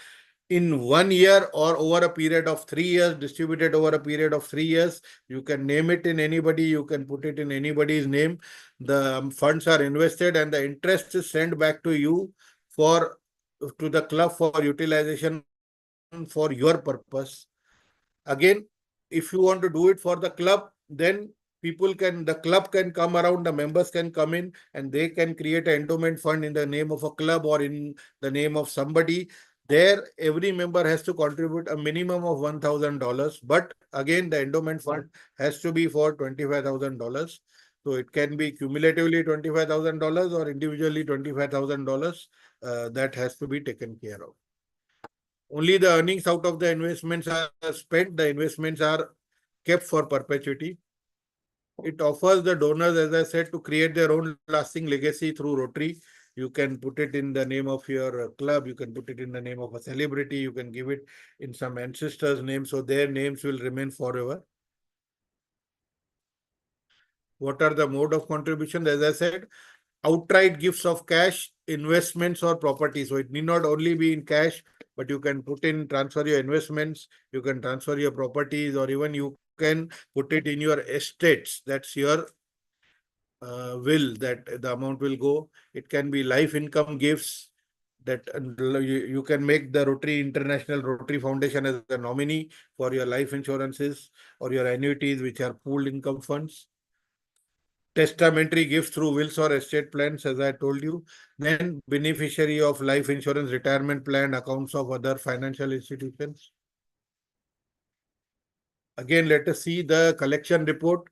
in 1 year or over a period of 3 years, distributed over a period of 3 years. You can name it in anybody, you can put it in anybody's name. The funds are invested and the interest is sent back to you to the club for utilization for your purpose. Again, if you want to do it for the club, then the club can come around, the members can come in and they can create an endowment fund in the name of a club or in the name of somebody. There, every member has to contribute a minimum of $1,000. But again, the endowment fund has to be for $25,000. So it can be cumulatively $25,000 or individually $25,000. That has to be taken care of. Only the earnings out of the investments are spent. The investments are kept for perpetuity. It offers the donors, as I said, to create their own lasting legacy through Rotary. You can put it in the name of your club. You can put it in the name of a celebrity. You can give it in some ancestors' name, so their names will remain forever. What are the mode of contribution? As I said, outright gifts of cash, investments or property. So it need not only be in cash, but you can transfer your investments, you can transfer your properties, or even you can put it in your estates. That's your will that the amount will go. It can be life income gifts that you can make the International Rotary Foundation as a nominee for your life insurances or your annuities, which are pooled income funds. Testamentary gifts through wills or estate plans, as I told you. Then beneficiary of life insurance, retirement plan, accounts of other financial institutions. Again, let us see the collection report.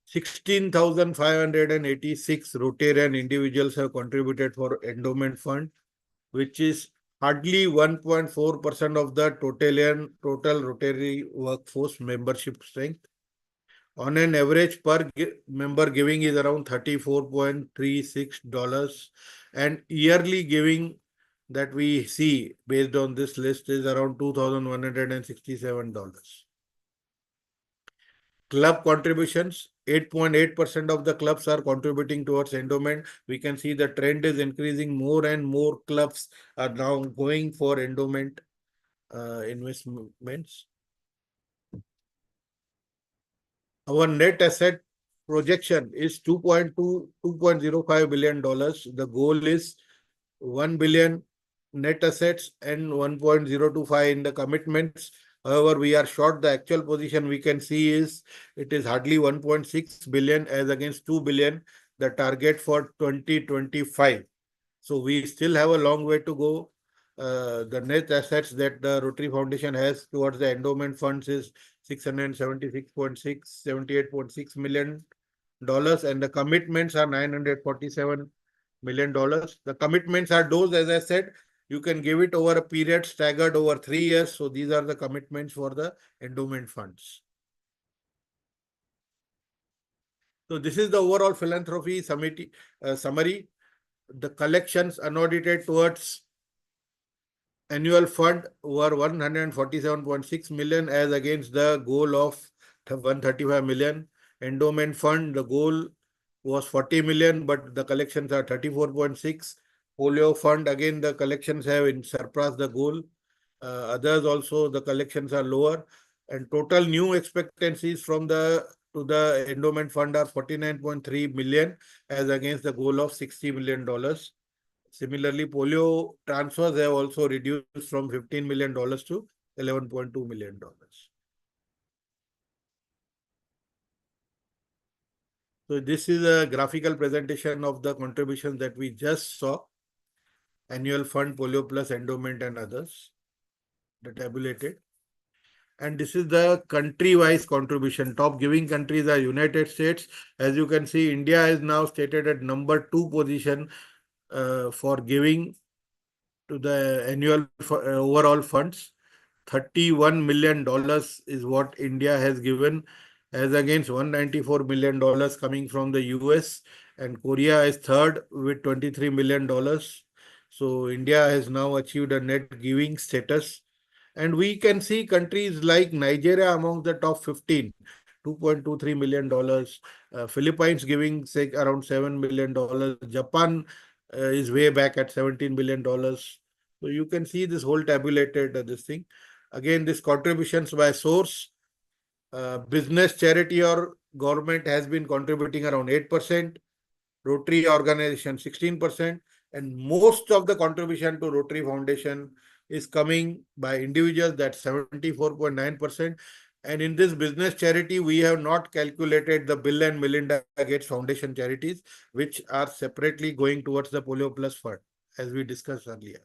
16,586 Rotarian individuals have contributed for endowment fund, which is hardly 1.4% of the total Rotary workforce membership strength. On an average, per member giving is around $34.36, and yearly giving that we see based on this list is around $2,167. Club contributions, 8.8% of the clubs are contributing towards endowment. We can see the trend is increasing. More and more clubs are now going for endowment investments. Our net asset projection is $2.05 billion. The goal is 1 billion net assets and 1.025 in the commitments. However, we are short. The actual position we can see is it is hardly 1.6 billion as against 2 billion, the target for 2025. So we still have a long way to go. The net assets that the Rotary Foundation has towards the endowment funds is $676.6 million, and the commitments are $947 million. The commitments are those, as I said, you can give it over a period staggered over 3 years. So these are the commitments for the endowment funds. So this is the overall philanthropy summary. The collections unaudited towards annual fund were 147.6 million as against the goal of 135 million. Endowment fund, the goal was 40 million, but the collections are 34.6. Polio fund, again, the collections have surpassed the goal. Others also, the collections are lower. And total new expectancies from the endowment fund are 49.3 million as against the goal of $60 million. Similarly, polio transfers have also reduced from $15 million to $11.2 million. So this is a graphical presentation of the contributions that we just saw. Annual fund, polio plus endowment and others, the tabulated. And this is the country-wise contribution. Top giving countries are United States. As you can see, India is now stated at number 2 position for giving to the annual overall funds. $31 million is what India has given, as against $194 million coming from the US, and Korea is third with $23 million. So India has now achieved a net giving status. And we can see countries like Nigeria among the top 15, $2.23 million. Philippines giving, say, around $7 million. Japan is way back at $17 million. So you can see this whole tabulated this thing. Again, this contributions by source, business, charity or government has been contributing around 8%, Rotary organization 16%, and most of the contribution to Rotary Foundation is coming by individuals, that's 74.9%. And in this business charity, we have not calculated the Bill and Melinda Gates Foundation charities, which are separately going towards the Polio Plus Fund, as we discussed earlier.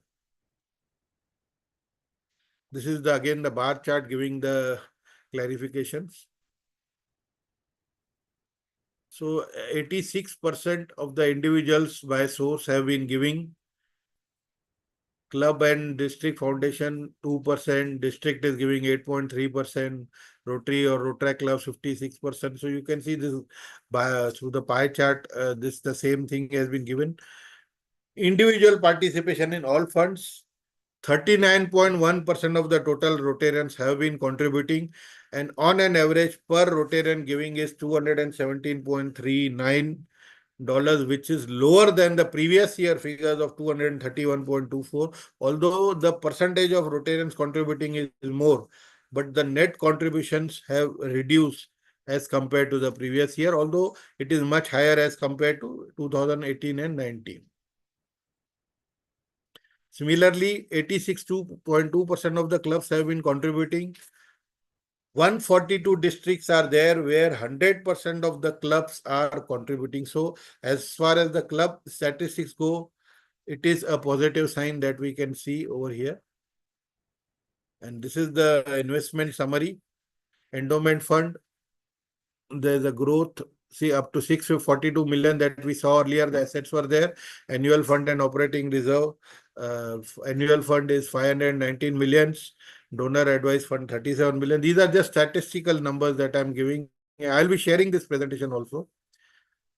This is again the bar chart giving the clarifications. So 86% of the individuals by source have been giving. Club and district foundation 2%, district is giving 8.3%, Rotary or Rotaract club 56%. So you can see this through the pie chart, this the same thing has been given. Individual participation in all funds, 39.1% of the total Rotarians have been contributing, and on an average per Rotarian giving is $217.39, which is lower than the previous year figures of 231.24. Although the percentage of Rotarians contributing is more, but the net contributions have reduced as compared to the previous year, although it is much higher as compared to 2018 and 19. Similarly, 86.2% of the clubs have been contributing. 142 districts are there where 100% of the clubs are contributing. So as far as the club statistics go, it is a positive sign that we can see over here. And this is the investment summary. Endowment fund, there's a growth, see, up to 642 million that we saw earlier, the assets were there. Annual fund and operating reserve, annual fund is 519 millions. Donor advice fund 37 million. These are just statistical numbers that I'm giving. I'll be sharing this presentation also.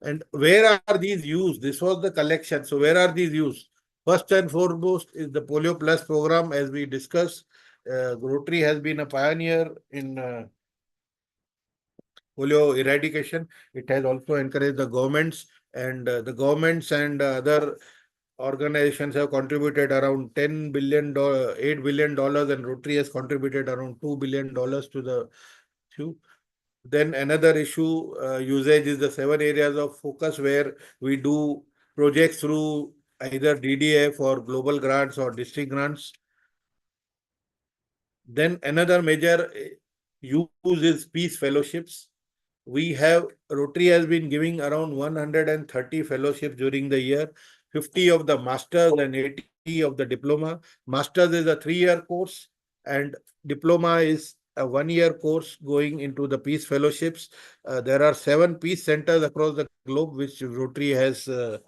And where are these used? This was the collection. So where are these used? First and foremost is the Polio Plus program, as we discussed. Rotary has been a pioneer in polio eradication. It has also encouraged the governments, and other organizations have contributed around $8 billion, and Rotary has contributed around $2 billion to the issue. Then another issue usage is the 7 areas of focus where we do projects through either DDF or global grants or district grants. Then another major use is peace fellowships. Rotary has been giving around 130 fellowships during the year. 50 of the masters and 80 of the diploma. Masters is a 3-year course and diploma is a 1-year course going into the peace fellowships. There are 7 peace centers across the globe which Rotary has uh,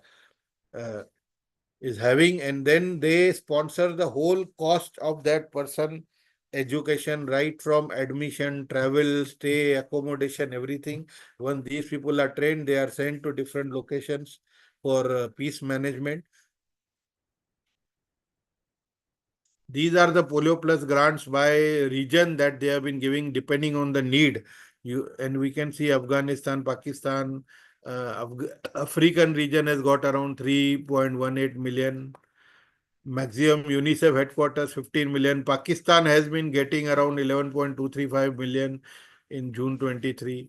is having, and then they sponsor the whole cost of that person education, right from admission, travel, stay, accommodation, everything. When these people are trained, they are sent to different locations for peace management. These are the Polio Plus grants by region that they have been giving depending on the need. And we can see Afghanistan, Pakistan, African region has got around 3.18 million. Maximum UNICEF headquarters 15 million. Pakistan has been getting around 11.235 million in June 23.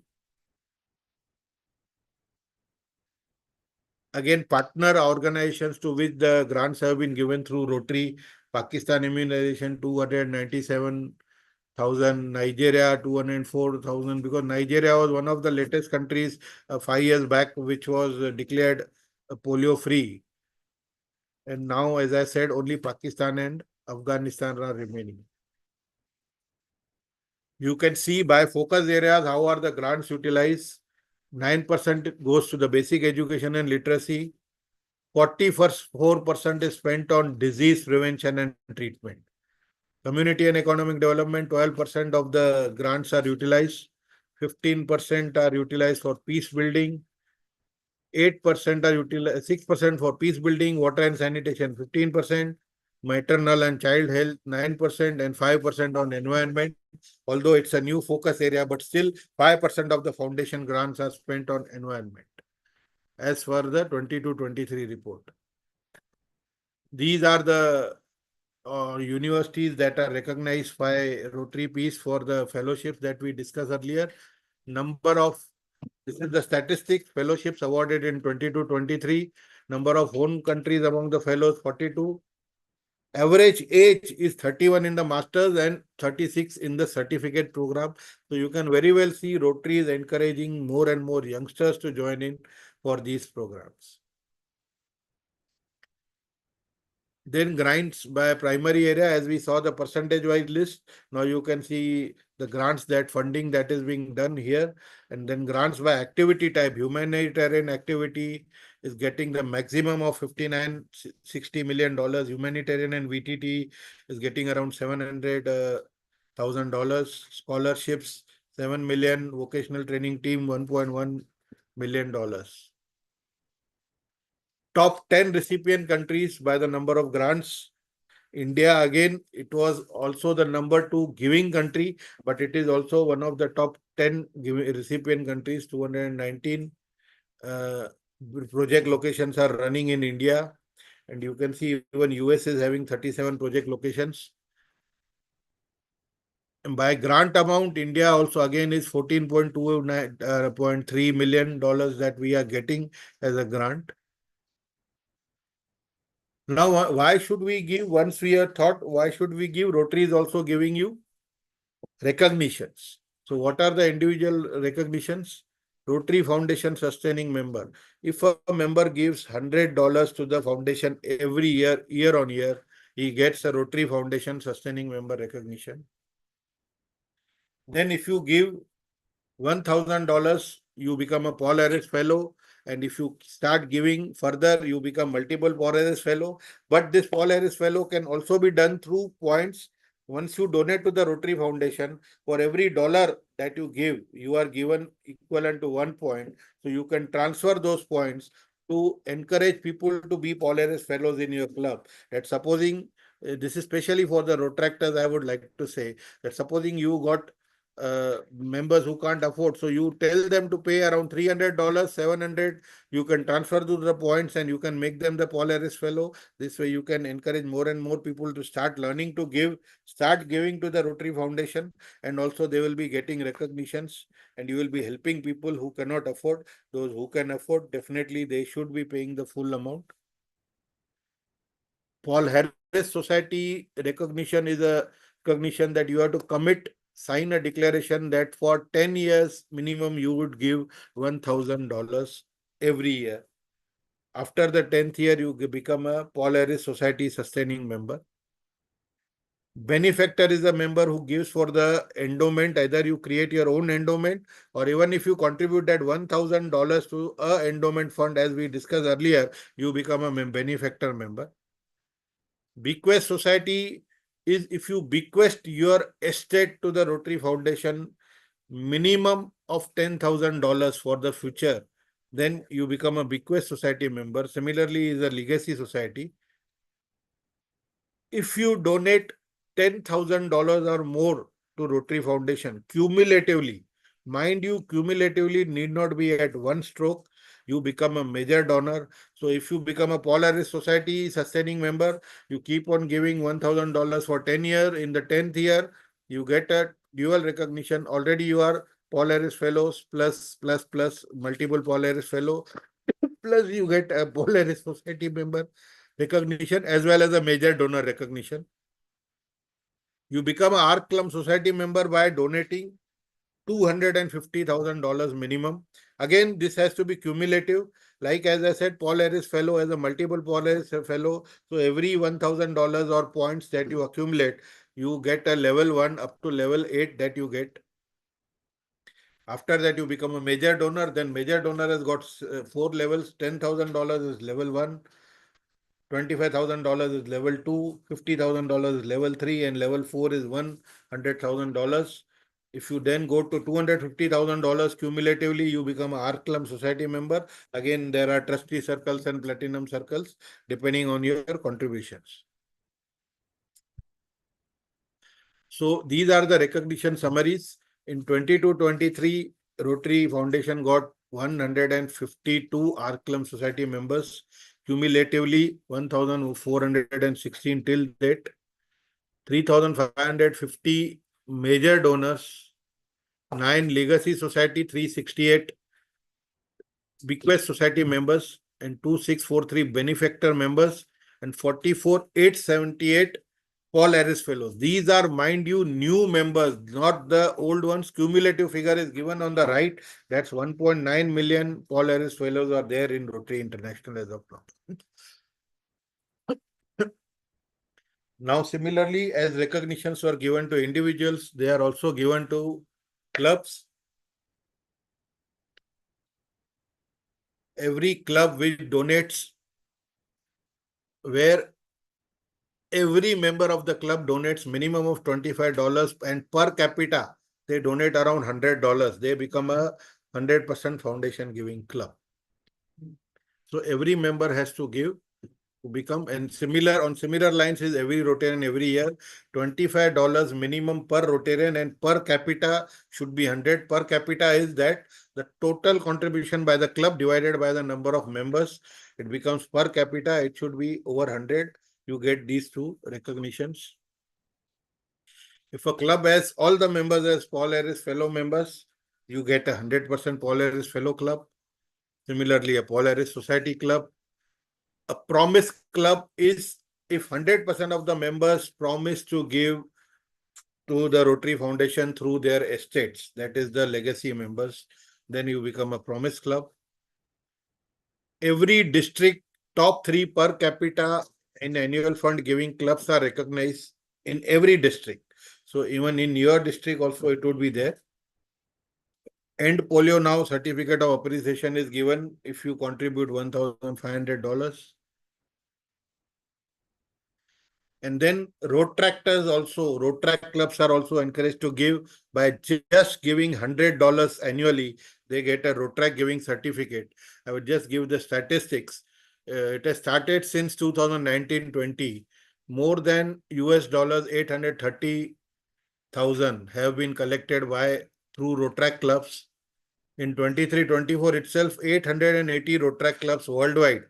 Again, partner organizations to which the grants have been given through Rotary. Pakistan immunization 297,000, Nigeria 204,000, because Nigeria was one of the latest countries 5 years back which was declared polio free. And now, as I said, only Pakistan and Afghanistan are remaining. You can see by focus areas how are the grants utilized. 9% goes to the basic education and literacy. 44% is spent on disease prevention and treatment. Community and economic development, 12% of the grants are utilized. 15% are utilized for peace building. 8% are utilized, 6% for peace building, water and sanitation, 15%, maternal and child health, 9%, and 5% on environment. Although it's a new focus area, but still 5% of the foundation grants are spent on environment, as for the 22-23 report. These are the universities that are recognized by Rotary Peace for the fellowships that we discussed earlier. This is the statistics, fellowships awarded in 22-23. Number of home countries among the fellows, 42. Average age is 31 in the masters and 36 in the certificate program. So you can very well see Rotary is encouraging more and more youngsters to join in for these programs. Then grants by primary area, as we saw the percentage-wise list. Now you can see the grants, that funding that is being done here. And then grants by activity type, humanitarian activity is getting the maximum of $59.60 million. Humanitarian and VTT is getting around $700,000. Scholarships, 7 million. Vocational training team, $1.1 million. Top 10 recipient countries by the number of grants. India, again, it was also the number 2 giving country, but it is also one of the top 10 recipient countries. 219 project locations are running in India. And you can see even US is having 37 project locations. And by grant amount, India also again is $14.3 million that we are getting as a grant. Now, why should we give, once we have thought, why should we give? Rotary is also giving you recognitions. So what are the individual recognitions? Rotary Foundation Sustaining Member. If a member gives $100 to the foundation every year on year, he gets a Rotary Foundation Sustaining Member recognition. Then if you give $1,000, you become a Paul Harris Fellow. And if you start giving further, you become multiple Paul Harris Fellow. But this Paul Harris Fellow can also be done through points. Once you donate to the Rotary Foundation, for every dollar that you give, you are given equivalent to 1 point. So you can transfer those points to encourage people to be Paul Harris Fellows in your club. That supposing, this is especially for the Rotaractors, I would like to say, that supposing you got members who can't afford, so you tell them to pay around $300, $700, you can transfer to the points and you can make them the Paul Harris Fellow. This way you can encourage more and more people to start learning to give, start giving to the Rotary Foundation, and also they will be getting recognitions, and you will be helping people who cannot afford. Those who can afford, definitely they should be paying the full amount. Paul Harris Society recognition is a recognition that you have to sign a declaration that for 10 years minimum you would give $1,000 every year. After the 10th year, you become a Paul Harris Society sustaining member. Benefactor is a member who gives for the endowment. Either you create your own endowment, or even if you contribute that $1,000 to a endowment fund, as we discussed earlier, you become a benefactor member. Bequest Society is if you bequest your estate to the Rotary Foundation, minimum of $10,000 for the future, then you become a bequest society member. Similarly, is a legacy society. If you donate $10,000 or more to Rotary Foundation cumulatively, mind you, cumulatively need not be at one stroke, you become a major donor. So if you become a Paul Harris Society sustaining member, you keep on giving $1,000 for 10 years. In the 10th year, you get a dual recognition. Already you are Paul Harris Fellows plus multiple Paul Harris Fellow, plus you get a Paul Harris Society member recognition as well as a major donor recognition. You become a Arc Club Society member by donating $250,000 minimum. Again, this has to be cumulative. Like as I said, Paul Harris Fellow as a multiple Paul Harris Fellow. So every $1,000 or points that you accumulate, you get a level 1 up to level 8 that you get. After that, you become a major donor. Then major donor has got 4 levels. $10,000 is level 1. $25,000 is level 2, $50,000 is level 3, and level 4 is $100,000. If you then go to $250,000 cumulatively, you become an Arc Club Society member. Again, there are trustee circles and platinum circles depending on your contributions. So these are the recognition summaries. In 22-23, Rotary Foundation got 152 Arc Club Society members. Cumulatively 1,416 till date, 3,550 major donors, 9 Legacy Society, 368 Bequest Society members, and 2,643 Benefactor members, and 44,878 Paul Harris Fellows. These are, mind you, new members, not the old ones. Cumulative figure is given on the right. That's 1.9 million Paul Harris Fellows are there in Rotary International as of now. Now, similarly, as recognitions were given to individuals, they are also given to clubs. Every club which donates, where every member of the club donates minimum of $25, and per capita, they donate around $100. They become a 100% foundation giving club. So every member has to give to become, and similar lines is every Rotarian every year, $25 minimum per Rotarian, and per capita should be 100. Per capita is that the total contribution by the club divided by the number of members. It becomes per capita, it should be over 100. You get these two recognitions. If a club has all the members as Paul Harris Fellow members, you get a 100% Paul Harris Fellow club. Similarly, a Paul Harris Society club. A promise club is if 100% of the members promise to give to the Rotary Foundation through their estates, that is the legacy members, then you become a promise club. Every district top 3 per capita in annual fund giving clubs are recognized in every district. So even in your district also it would be there. End Polio Now certificate of appreciation is given if you contribute $1,500. And then Rotaract clubs are also encouraged to give by just giving $100 annually. They get a Rotaract giving certificate. I would just give the statistics. It has started since 2019-20. More than $830,000 have been collected through Rotaract clubs. In 23-24 itself, 880 Rotaract clubs worldwide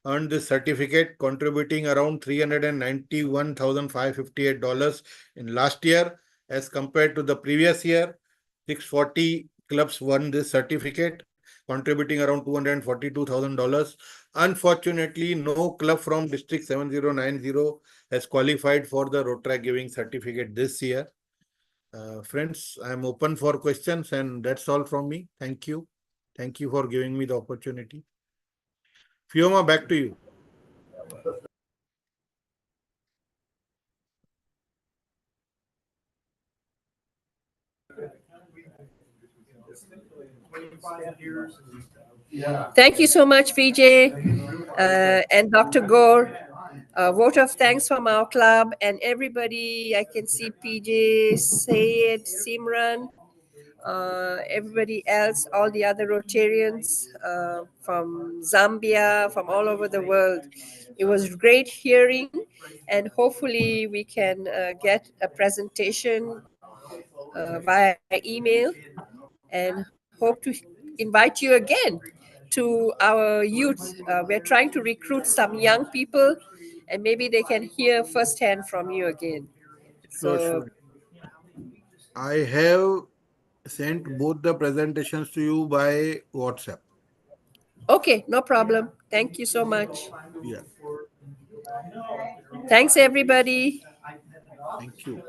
earned this certificate, contributing around $391,558 in last year. As compared to the previous year, 640 clubs won this certificate, contributing around $242,000. Unfortunately, no club from District 7090 has qualified for the Rotaract giving certificate this year. Friends, I am open for questions, and that's all from me. Thank you. Thank you for giving me the opportunity. Fioma, back to you. Thank you so much, Vijay and Dr. Gore. Vote of thanks from our club and everybody. I can see PJ, Sayed, Simran, everybody else, all the other Rotarians from Zambia, from all over the world. It was great hearing, and hopefully we can get a presentation via email, and hope to invite you again to our youth. We're trying to recruit some young people, and maybe they can hear firsthand from you again. Sure. I have sent both the presentations to you by WhatsApp. Okay, no problem. Thank you so much. Yeah. Thanks, everybody. Thank you.